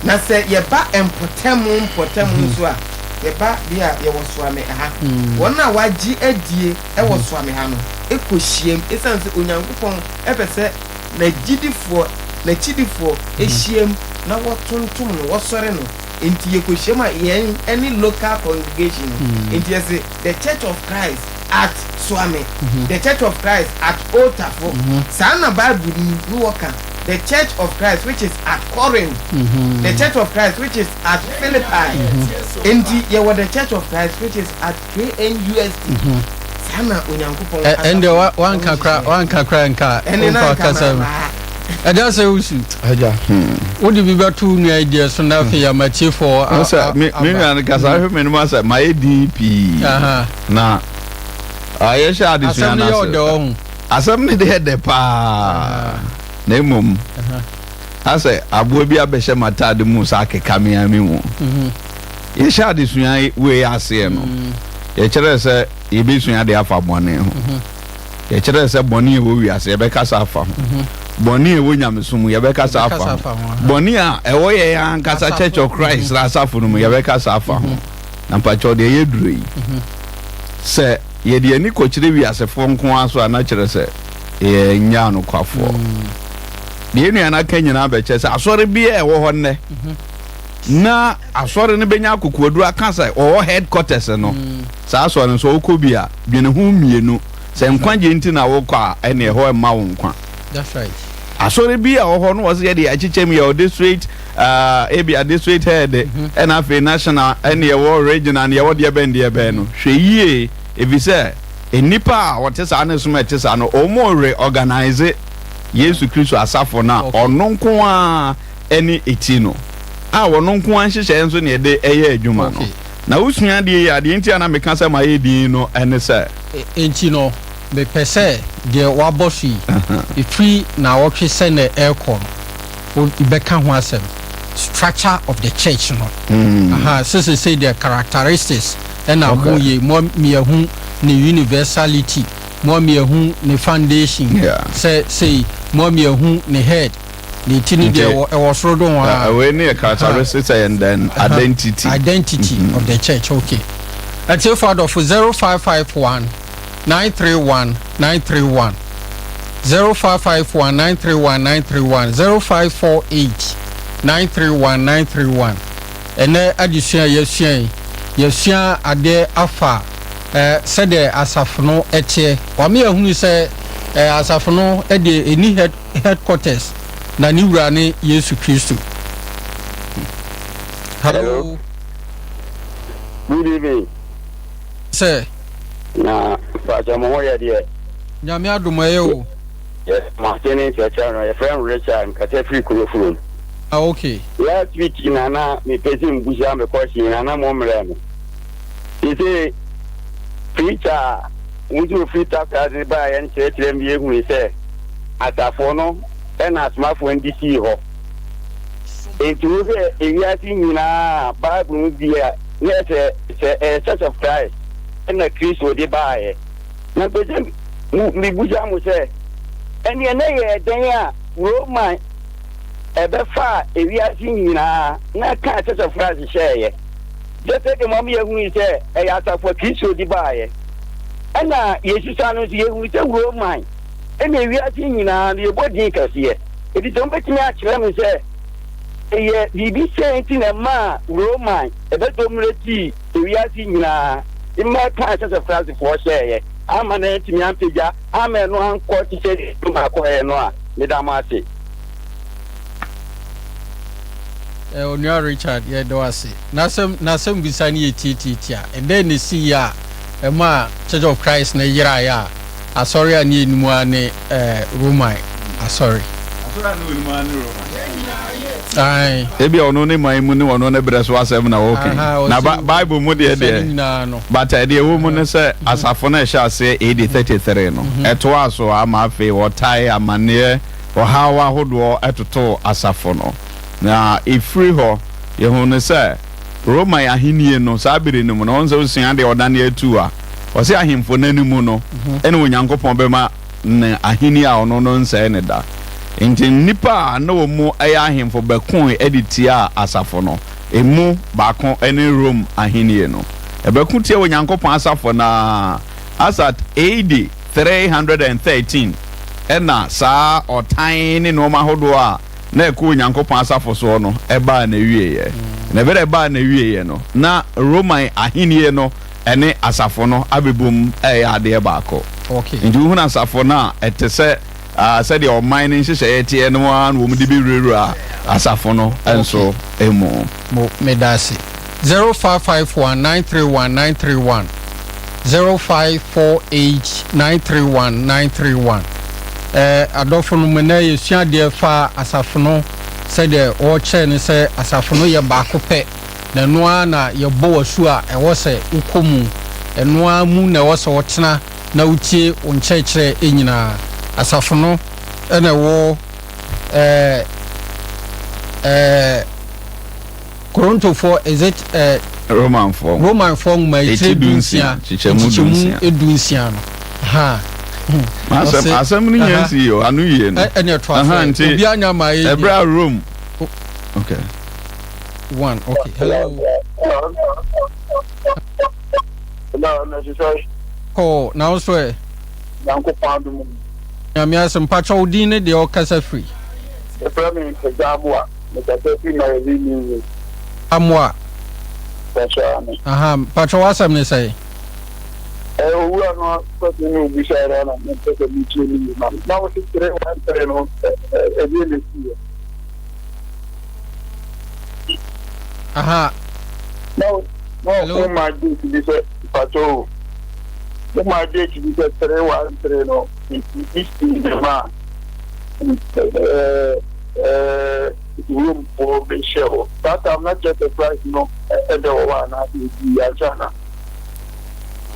na sɛ yɛba mpɔtɛm nso a yɛba bi a yɛwɔ soame ha wɔn a wagye adie ɛwɔ soame ha no ɛkɔhyiam ɛsiane sɛ Onyankopɔn ɛpɛ sɛ n'akyidifoɔ ɛhyiam na wɔtontom no wɔsɔre no enti yɛkɔhyiam a yɛn ɛne local congregation enti yɛsɛ the Church of Christ at Swami the Church of Christ at Otafo saa na Bible ni wɔka the Church of Christ which is at Corinth the Church of Christ which is at Philippi enti yɛwɔ the Church of Christ which is at KNUST saa na Onyankopɔn ɛnde wankakra nka ɔmfa kasa ɛda sɛ wosu agya wode bi bɛto nua idea so na afei amatiefo sɛ me nua no kasa ahwɛ m'anim asɛ mayɛ din pii na Aye sha ade sua na. Asem ne de de pa. Na emom. Ase abo bi abehye matade mu sa akeka me ami mu. Ye sha ade sua we ase no. Ye kire se ye bi sua de afa bone ho. Ye kire se bone wo wi ase ye be kasa afa ho. Boni e wonyamesum ye beka sa afa boni a ewo ye yan kasa Church of Christ la safo no ye beka sa afa ho na mpacho de ye duro yi se ye de ani ko kire wi asefo nko aso ana kire se ye nya no kwafo de nu ana kanyina be che se asore bi e wo ho ne na asore ne benya kokoadu aka se o headquarters no sa asore so okobi a dwene hu mienu se nkwanje nti na wo kwa ene ho e ma wo nkwa. That's right. Asore bi a ho no was ye de achichem ye district ebi a district head and afi national and ye war regional and ye wo de ben no hwe yie evise enipa a wote sa na suma te sa no omo reorganize Yesu Kristo asafo na ono nko a eni etino a wono nko a nhyehyɛ nso ne de eye adwuma no na usua de ye ade ntia na meka sa ma ye din no ene sa enti no be pese de waboshi ifri na wotwe se na aircon o ibeka ho asem structure of the church no so say the characteristics and mo ye mo miahu ni universality mo miahu ni foundation say mo miahu ni head ni tini de e was rodo wa we ni characteristics and then identity of the church. Okay, let's say for 0551 931 931 0551 931 931 0548 931 931 ene adisua yesua ade afa said asafno etie wa me ehunu se asafno e de eni headquarters na ni wura ne Yesu Kristo. Hello. Good evening. Sir. Na Pastor Mohoya dear. Nyame adomaye o. Yes, Martin Chachano, your friend Richard Katefi Kulofun. Ah, okay. Last week Nana me pesin busha me question Nana momrem. He say preacher unju frita kazi ba yan chetre mbi ehun say atafo no e na asmafo ndisi ho. Etu se ewiati nyina Bible dia yes Church of Christ na Kristo de baaye na pesin mi busha mo say eni ene ye den a Roman ebefa ewiati nyina na ka Church of Christ share just take mommy ehun say e atafo Kristo de baaye ana Yesu sanu si ehun say Roman eni ewiati nyina na ebodi kase e di ton betimi a kire me say eye bibi senti na ma Roman ebedomreti ewiati nyina imma ka Church of Christ for share ama na etimi ampeja ama no anko ti se ma ko e no a me da ma se Onua Richard ye do ase nasem bisani etiti a and then see ya ma Church of Christ na yira ya asori ani enimu ane Roman asori no enimu ane Roman ai ebi ono ne mai mu ne ono ne breso asem na okay na Bible mu de but de wo mu ne say asafo na sha ase AD 33 no eto aso ama afi wotai amane o hawa hodo etoto asafo no na ifri ho ye hu ne say Roma ya hinie no sabiri no no onse osia de odane atu a o se ahimfo nanimu no ene onyankopon be ma ne ahini a ono no nse ne da nti nipa na wo mu aya ahimfo bekun editia asafo no emu baako ene Rome ahini no ebekun tie onyankopon asafo na asat AD 313 ena sa otan ne no ma hodo a na eku onyankopon asafo so no eba na wieye na bere eba na wieye no na Roman ahini no ene asafo no abebum ade baako. Okay, nti hu na asafo na etese said your mining nhyehyɛ tie no an wo mu de bi rewura asafo no enso emu mo medasi 0551931931 0548931931 adofo no me na yesua de fa asafo no said o che ne se asafo no ye baako pɛ na noa na ye bo wasu a ɛwɔ sɛ ukomu ɛnoa mu na ɛwɔ sɛ wɔtena na utie onkyerɛkyerɛ enyina asafo no ena wo Koronto for is it Roman for my edunsia no ha asem ni yansi yo anu ye no ene to afa obi anya ma ye ebra room okay one okay hello oh now so e yanko padu mu ya mi asem pacha odi ne de o kasa free e prami examua me kasa free na ye ni amwa pacha aha pacha wasam ne say owu ano ko ni obi share na me kasa mi chi ni na wo ti tere wa tere no e bi le si aha no my do to be say pacho no my do to be say tere wa tere no this is the man room for the show. That I'm not just a price, no, and the one I be a channel.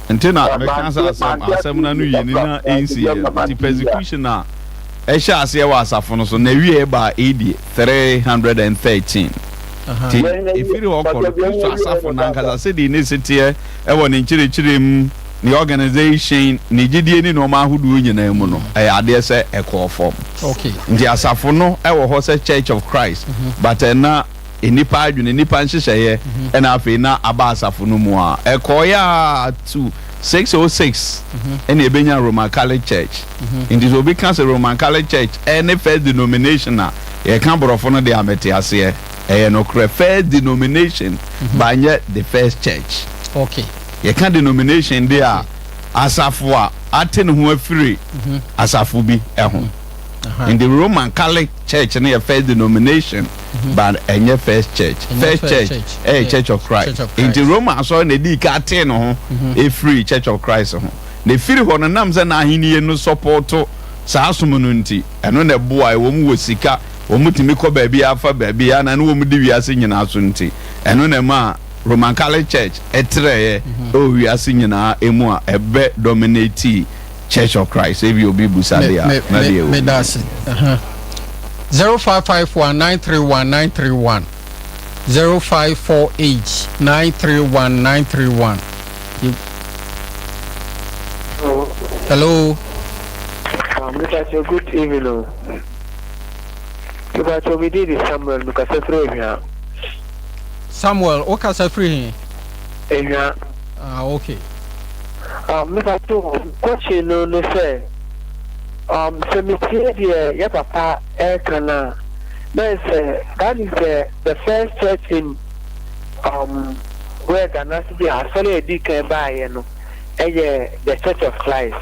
Antina me kansa asem na no yini na ensi the persecution na e sha ase wa asafo no so na wie ba AD 313 ti ifiri okoro Kristo asafo na nkasa se di ne setie e wo ne nchirechirem the organization ni gidie ni no ma hudu nyina mu no e ade se e call form okay ndi asafo no e wo ho se Church of Christ but na enipa adwene nipa nhyehyeye e na afi na aba asafo no mu a e call ya to 606 and ebenya Roman Catholic Church in this obi can say Roman Catholic Church any first denomination na e kan borofo no de amete ase e no cre first denomination by the first church okay ye can denomination there asafo a aten ho afiri asafo bi ehon in the Roman Catholic Church na first denomination but enye first church Church of Christ in the Roman so na di ka aten ho e free Church of Christ ho na firi ho no nam se na ahini no support sa asomo no nti eno na boa e wo mu wosika wo mutimi ko ba bia afa ba bia na no wo mu di wiase nyina so nti eno na ma Roman Catholic Church etreye o wiase nyina emu a ebe dominate Church of Christ if you be busadia na dey me das 0551931931 0548931931 hello Mr. Good evening. Mr. We did Samuel because here. Samuel, okay, say free. Yeah. Okay. Mr. Question no say. So me here, yeah, papa, Ekana. That is the first church in where Ghana City has only a decade by the Church of Christ.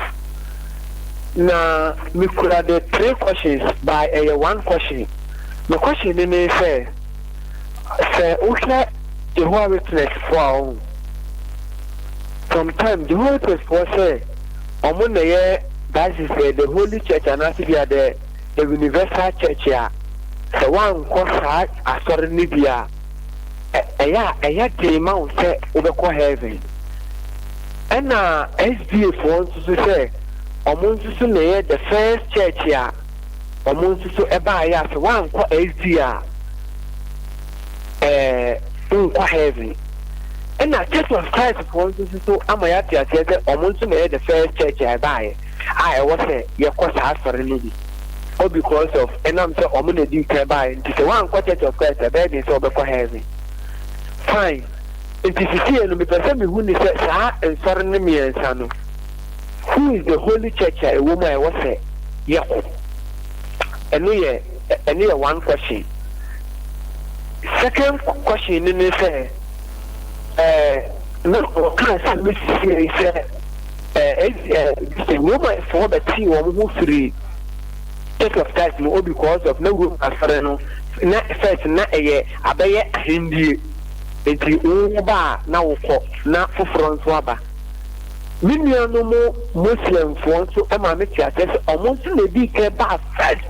Now, we could have the 3 questions by a 1 question. The question is say, okay, the Holy Witness for sometimes the Holy Witness for say, that is the Holy Church and as the Universal Church here. So one course as sorry Nibia. A demon say over heaven. And SDA for to say, the first church here. So one call SDA. Heavy. And now Church of Christ for so Amayati the first church I buy. I was say your course has for a or because of and I'm so omni by it is one Church of Christ a bed is over heavy. Fine. It is here and because me who says and sorry me and son. Who is the holy church a woman I was say? Yeah. And we one question. Second question in say no can't say a woman for the tea who free Church of Christ no because of no room as no first na abeye hindi enti uba na woko na foforo nso aba minua no mo Muslim fo nso e ma me tia say omo nso na bi ke ba first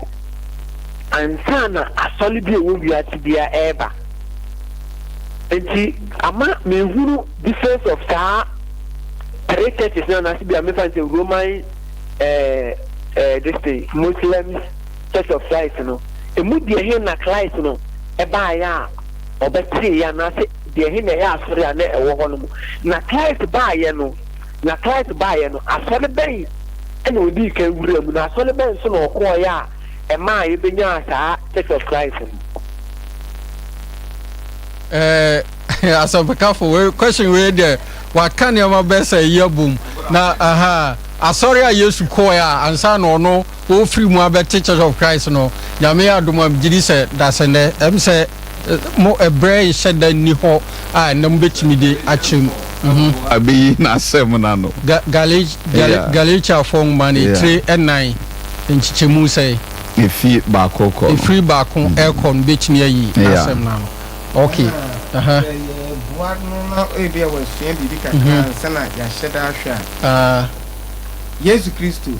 ansana asoli bi ewu biati bia eba enti ama me huru difference of saa 3 ɛyɛ churches na na sibi a mefa nse Roman this thing Muslims Church of Christ no emu deɛ he na Christ no ɛbaa ya ɔbɛtire ya na se deɛ he na ɛyɛ asɔre a na ɛwɔ hɔ no mu na Christ baa yɛ no asɔre bɛn ɛna odi kan wura mu na asɔre bɛn so na ɔkɔɔ yɛ a ɛmaa yɛbɛnya saa Church of Christ no. Asɔpekafo question wei deɛ waka nneɛma bɛsɛ ɛyɛ bom na asɔre a Yesu kɔɔ a ansa na ɔno wɔfiri mu abɛte Church of Christ no nyame yɛ adom a gyidi sɛ dasɛnɛ ɛm sɛ mo ɛbrɛ hyɛ da nni hɔ a nam bɛtumi de akyerɛ mu abeyi na asɛm na no Galatiafo nwoma no ɛtire ɛnan nkyekyɛmu sɛ ɛfiri baako ɛkɔ no bɛtumi ayi asɛm na no okay boa no na ebia wasua bibi kakra sana yɛahyɛ da ahwɛ a Yesu Kristo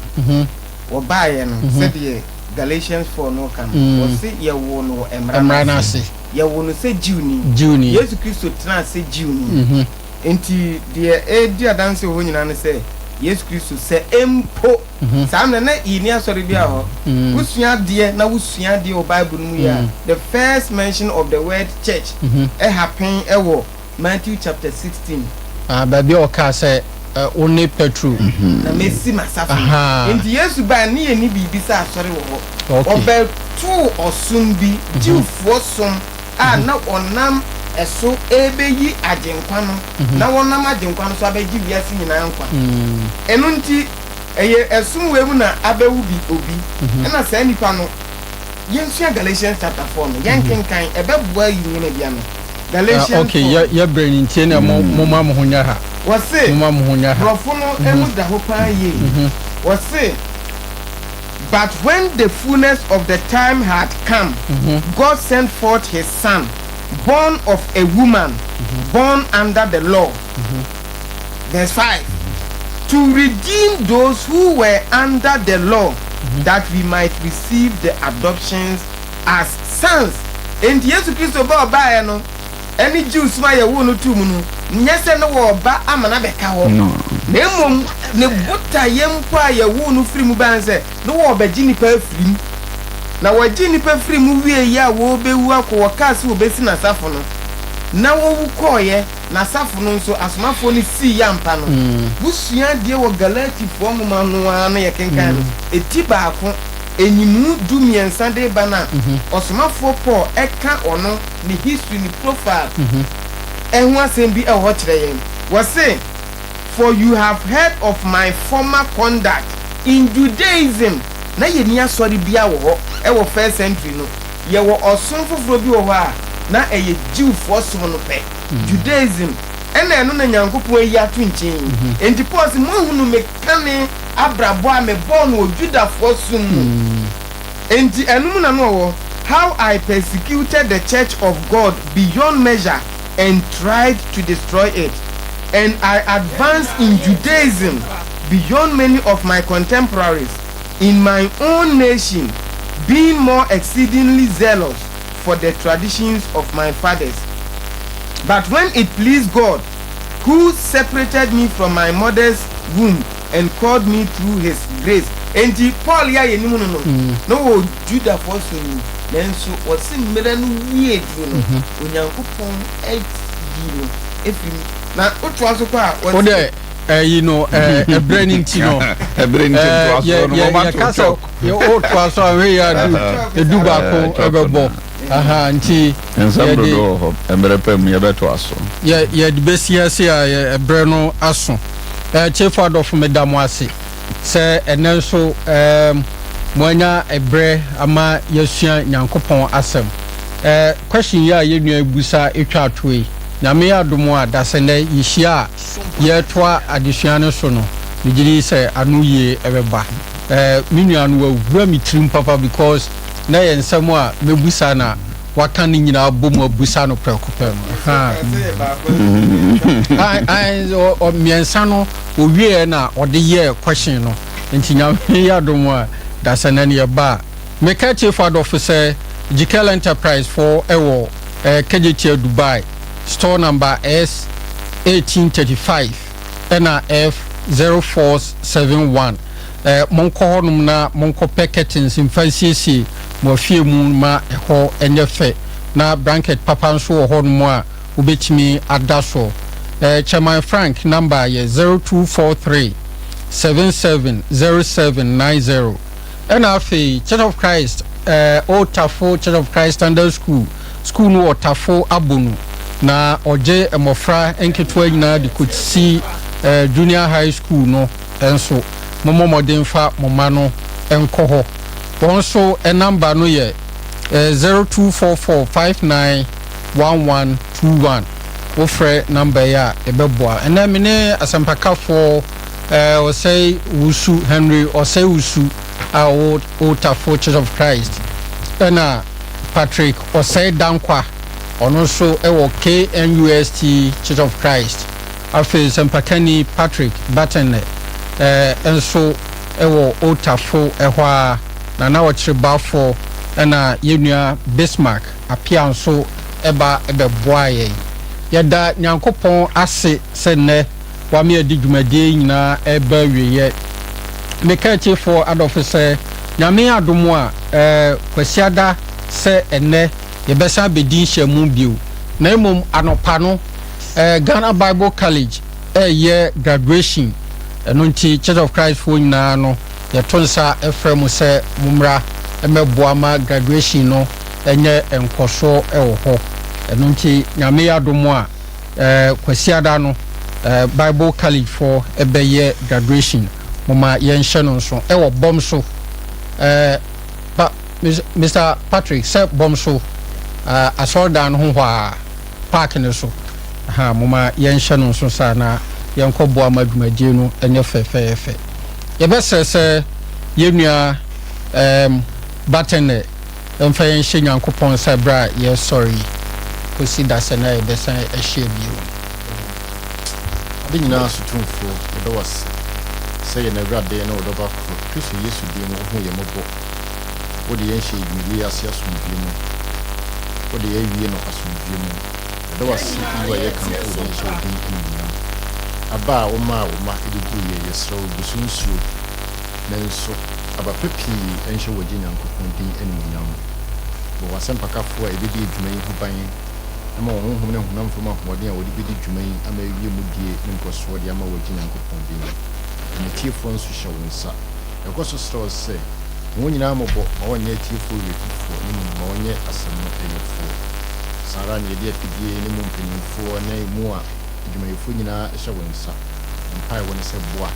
wɔbaeɛ no sɛdeɛ Galatians 4 no ka no wɔse yɛwo no mmara no ase yɛwo no sɛ Jiwni Yesu Kristo tena sɛ Jiwni enti deɛ ɛdi adanse wɔ hɔ nyinaa no sɛ Yesu Kristo sɛ empo saa na yini asɔre bi a hɔ wosua deɛ na wosua deɛ wɔ Bible no mu ya the first mention of the word church happen ɛwɔ Matthew chapter 16 baabi ɔka sɛ one Petro na mesi masafa enti Yesu ba ne yɛ ni bibi sɛ asɔre wɔ hɔ ɔbɛto ɔsom bi Jiwfoɔ som a na ɔnam ɛso ebeyi agyenkwa no na wɔnam agyenkwa no so abɛgye wiase nyinaa nkwa ɛno nti ɛyɛ ɛsom wɔ mu na abɛwu bi obi ɛna saa nipa no yɛnsua Galatians chapter 4 no yɛnkenkan ɛbɛboa yi nyina bia no Galatians okay yɛ brɛni ntie na mo ma mo honya ha wɔse mo ma mo honya ha brɔfo no ɛmu da ho paa yie wɔse but when the fullness of the time had come God sent forth his son born of a woman born under the law verse 5 to redeem those who were under the law that we might receive the adoptions as sons and Yesu Kristo ba obae no any Jews ma ye wo no tum no nyese no wo ba amana beka ho na emom ne buta yempo a ye wo no firi mu ban se no wo ba gini pa firi na wagye nipa firi mu wie ya wo bewu akọ wakase wo besi na safo no na wo wu koye na safo no nso asomafo ni si ya mpa no busua de wo Galatiafo nwoma no ano ye kenkan eti baako enyimu dumiensa de bana osomafo Paul eka ono ni history ni profile ehu asem bi e ho kire yen wo say for you have heard of my former conduct in Judaism na ye ni asori bia wo ho e wo first century no ye wo osun foforo bi wo ho a na eye Jewfo som no pe Judaism ena eno na Nyankopon ayi ato nchen enti Paul se mo hunu mekane abrabo a me born wo Judafo som enti enum na no wo how I persecuted the church of God beyond measure and tried to destroy it and I advanced in Judaism beyond many of my contemporaries in my own nation, being more exceedingly zealous for the traditions of my fathers. But when it pleased God, who separated me from my mother's womb and called me through his grace. And Paul ya ye nimu no Judah for so nanso wose mmere no wie duro no Onyankopon no efim na otwa so kwa wose you know branding tino branding to no moment to you old was we ya do baako ebebo nti ensemblo do emrepem ye beto aso ye de besia se a ebre no aso chief of medamo ase se enenso moanya ebre ama yesua Nyankopon asem question ya ye nua ebusa etwa atoe nyame adomo a dasene yihia ye toa adesua no so no migiri se anu ye ebeba minua no wura mitrim papa because na ye nsem a mebusa na waka ni nyina bomu abusa no prekopem o miensa no owie na ode ye question no nti nyame adomo a dasene ne ba meka chief officer Jikel Enterprise for ewo KJT Dubai store number S 1835 NRF 0471 monkɔ hɔnom na monkɔ packetings mfansiesie mo afie mu ma ɛhɔ ɛnyɛ fɛ na blanket papa nso wɔ hɔnom a wobɛtumi ada so Chairman Frank number yɛ 0243 770790 ɛna afei Church of Christ Old Tafo Church of Christ Standard School no wɔ Tafo Abonu na ɔgye mmɔfra nketewa nyinaa de kɔsi junior high school no enso momomɔden fa moma no enkɔ hɔ wɔn so number no yɛ 0244591121 wofrɛ number ya ebɛboa ɛna me ne asempakafo ɔsɛe wusu Henry ɔsɛe wusu a Otafo Church of Christ ɛna Patrick ɔsɛe Dankwa ɔno so ɛwɔ KNUST Church of Christ afei sempakani Patrick Batene enso ewo Otafo ehɔ a na wɔkyerɛ bafo ɛna yenua Bismarck apia nso ɛba ɛbɛboa yɛda nyankopɔn ase sɛ nnɛ wame adi dwumadie nyinaa ɛba wieyɛ mekakyefo adɔfo sɛ nyame adom a kwasiada sɛ ennɛ yɛbɛsa bɛdi nhyiamu bio na mmom anɔpa no Ghana Bible College graduation ɛno nti Church of Christ for nyinaa no yɛto nsa ɛfrɛ mu sɛ mumra ɛmɛboa ma graduation no ɛnyɛ nkɔso ɛwɔ hɔ ɛno nti nyame adom a kwasiada no Bible College for ɛbɛyɛ graduation mama yɛnhyɛ no nso ɛwɔ bom so Mr. Patrick sɛ bom so asɔredan ho hɔ a park ne so mama yɛnhyɛ no nso saa na yɛnkɔ boa ma dwumadie no ɛnyɛ fɛfɛɛfɛ yɛbɛsɛ sɛ yɛnua Batene ɛmfa yɛnhyɛ nyankopɔn sɛ bra yɛsɔre kɔsi da sɛ na yɛbɛsan ɛhyɛ bio ade nyinaa sotomfo yɛbɛwase sɛ yɛ n'awurade na wɔdɔba koro Kristo Yesu dio mu ho yɛ mmɔbɔ wode yɛnhyɛ dwumadie ase asomdwie mu wode yɛawie no asomdwie mu yɛbɛwase wo a yɛka no wode yɛhyɛ wo din nyinaa aba a woma ɛde gu yɛ yɛsrɛ wo gu so nsuo nanso abapa pii ɛnhyɛ wɔgye nyankopɔn din animuonyam bɔ wasɛmpakafoɔ a ɛbɛdi adwuma yi ho ban ama wɔn honhom ne honam fam ahoɔden a wɔde bɛdi dwuma yi ama awie mu die ne nkɔsoɔ de ama wɔgye nyankopɔn din ne tiefoɔ nso hyɛ wo nsa ɛkɔ so serɛ wo sɛ wɔn nyinaa mmɔbɔ ma wɔnyɛ tiefoɔ wiefifoɔ ne mu ma wɔnyɛ asɛm no ɛyɛfoɔ saa ara ne yɛde afidie ne mu mpanyimfoɔ na mu a adwumayɛfoɔ nyinaa hyɛ wo nsa mpae wɔ ne sɛ boa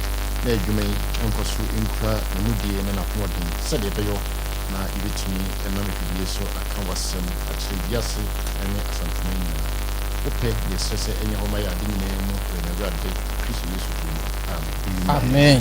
na adwuma yi nkɔ so nkura ne mu die ne n'ahoɔden sɛdeɛ ɛbɛyɛ na yɛbɛtumi ɛnam afidie so aka w'asɛm akyerɛ wiase ne asantoma nyinaa wopɛ yɛsrɛ sɛ ɛnyɛ hɔ ma yɛ ade nyinaa mu wɔ n'awurade Kristo Yesu din mu amen.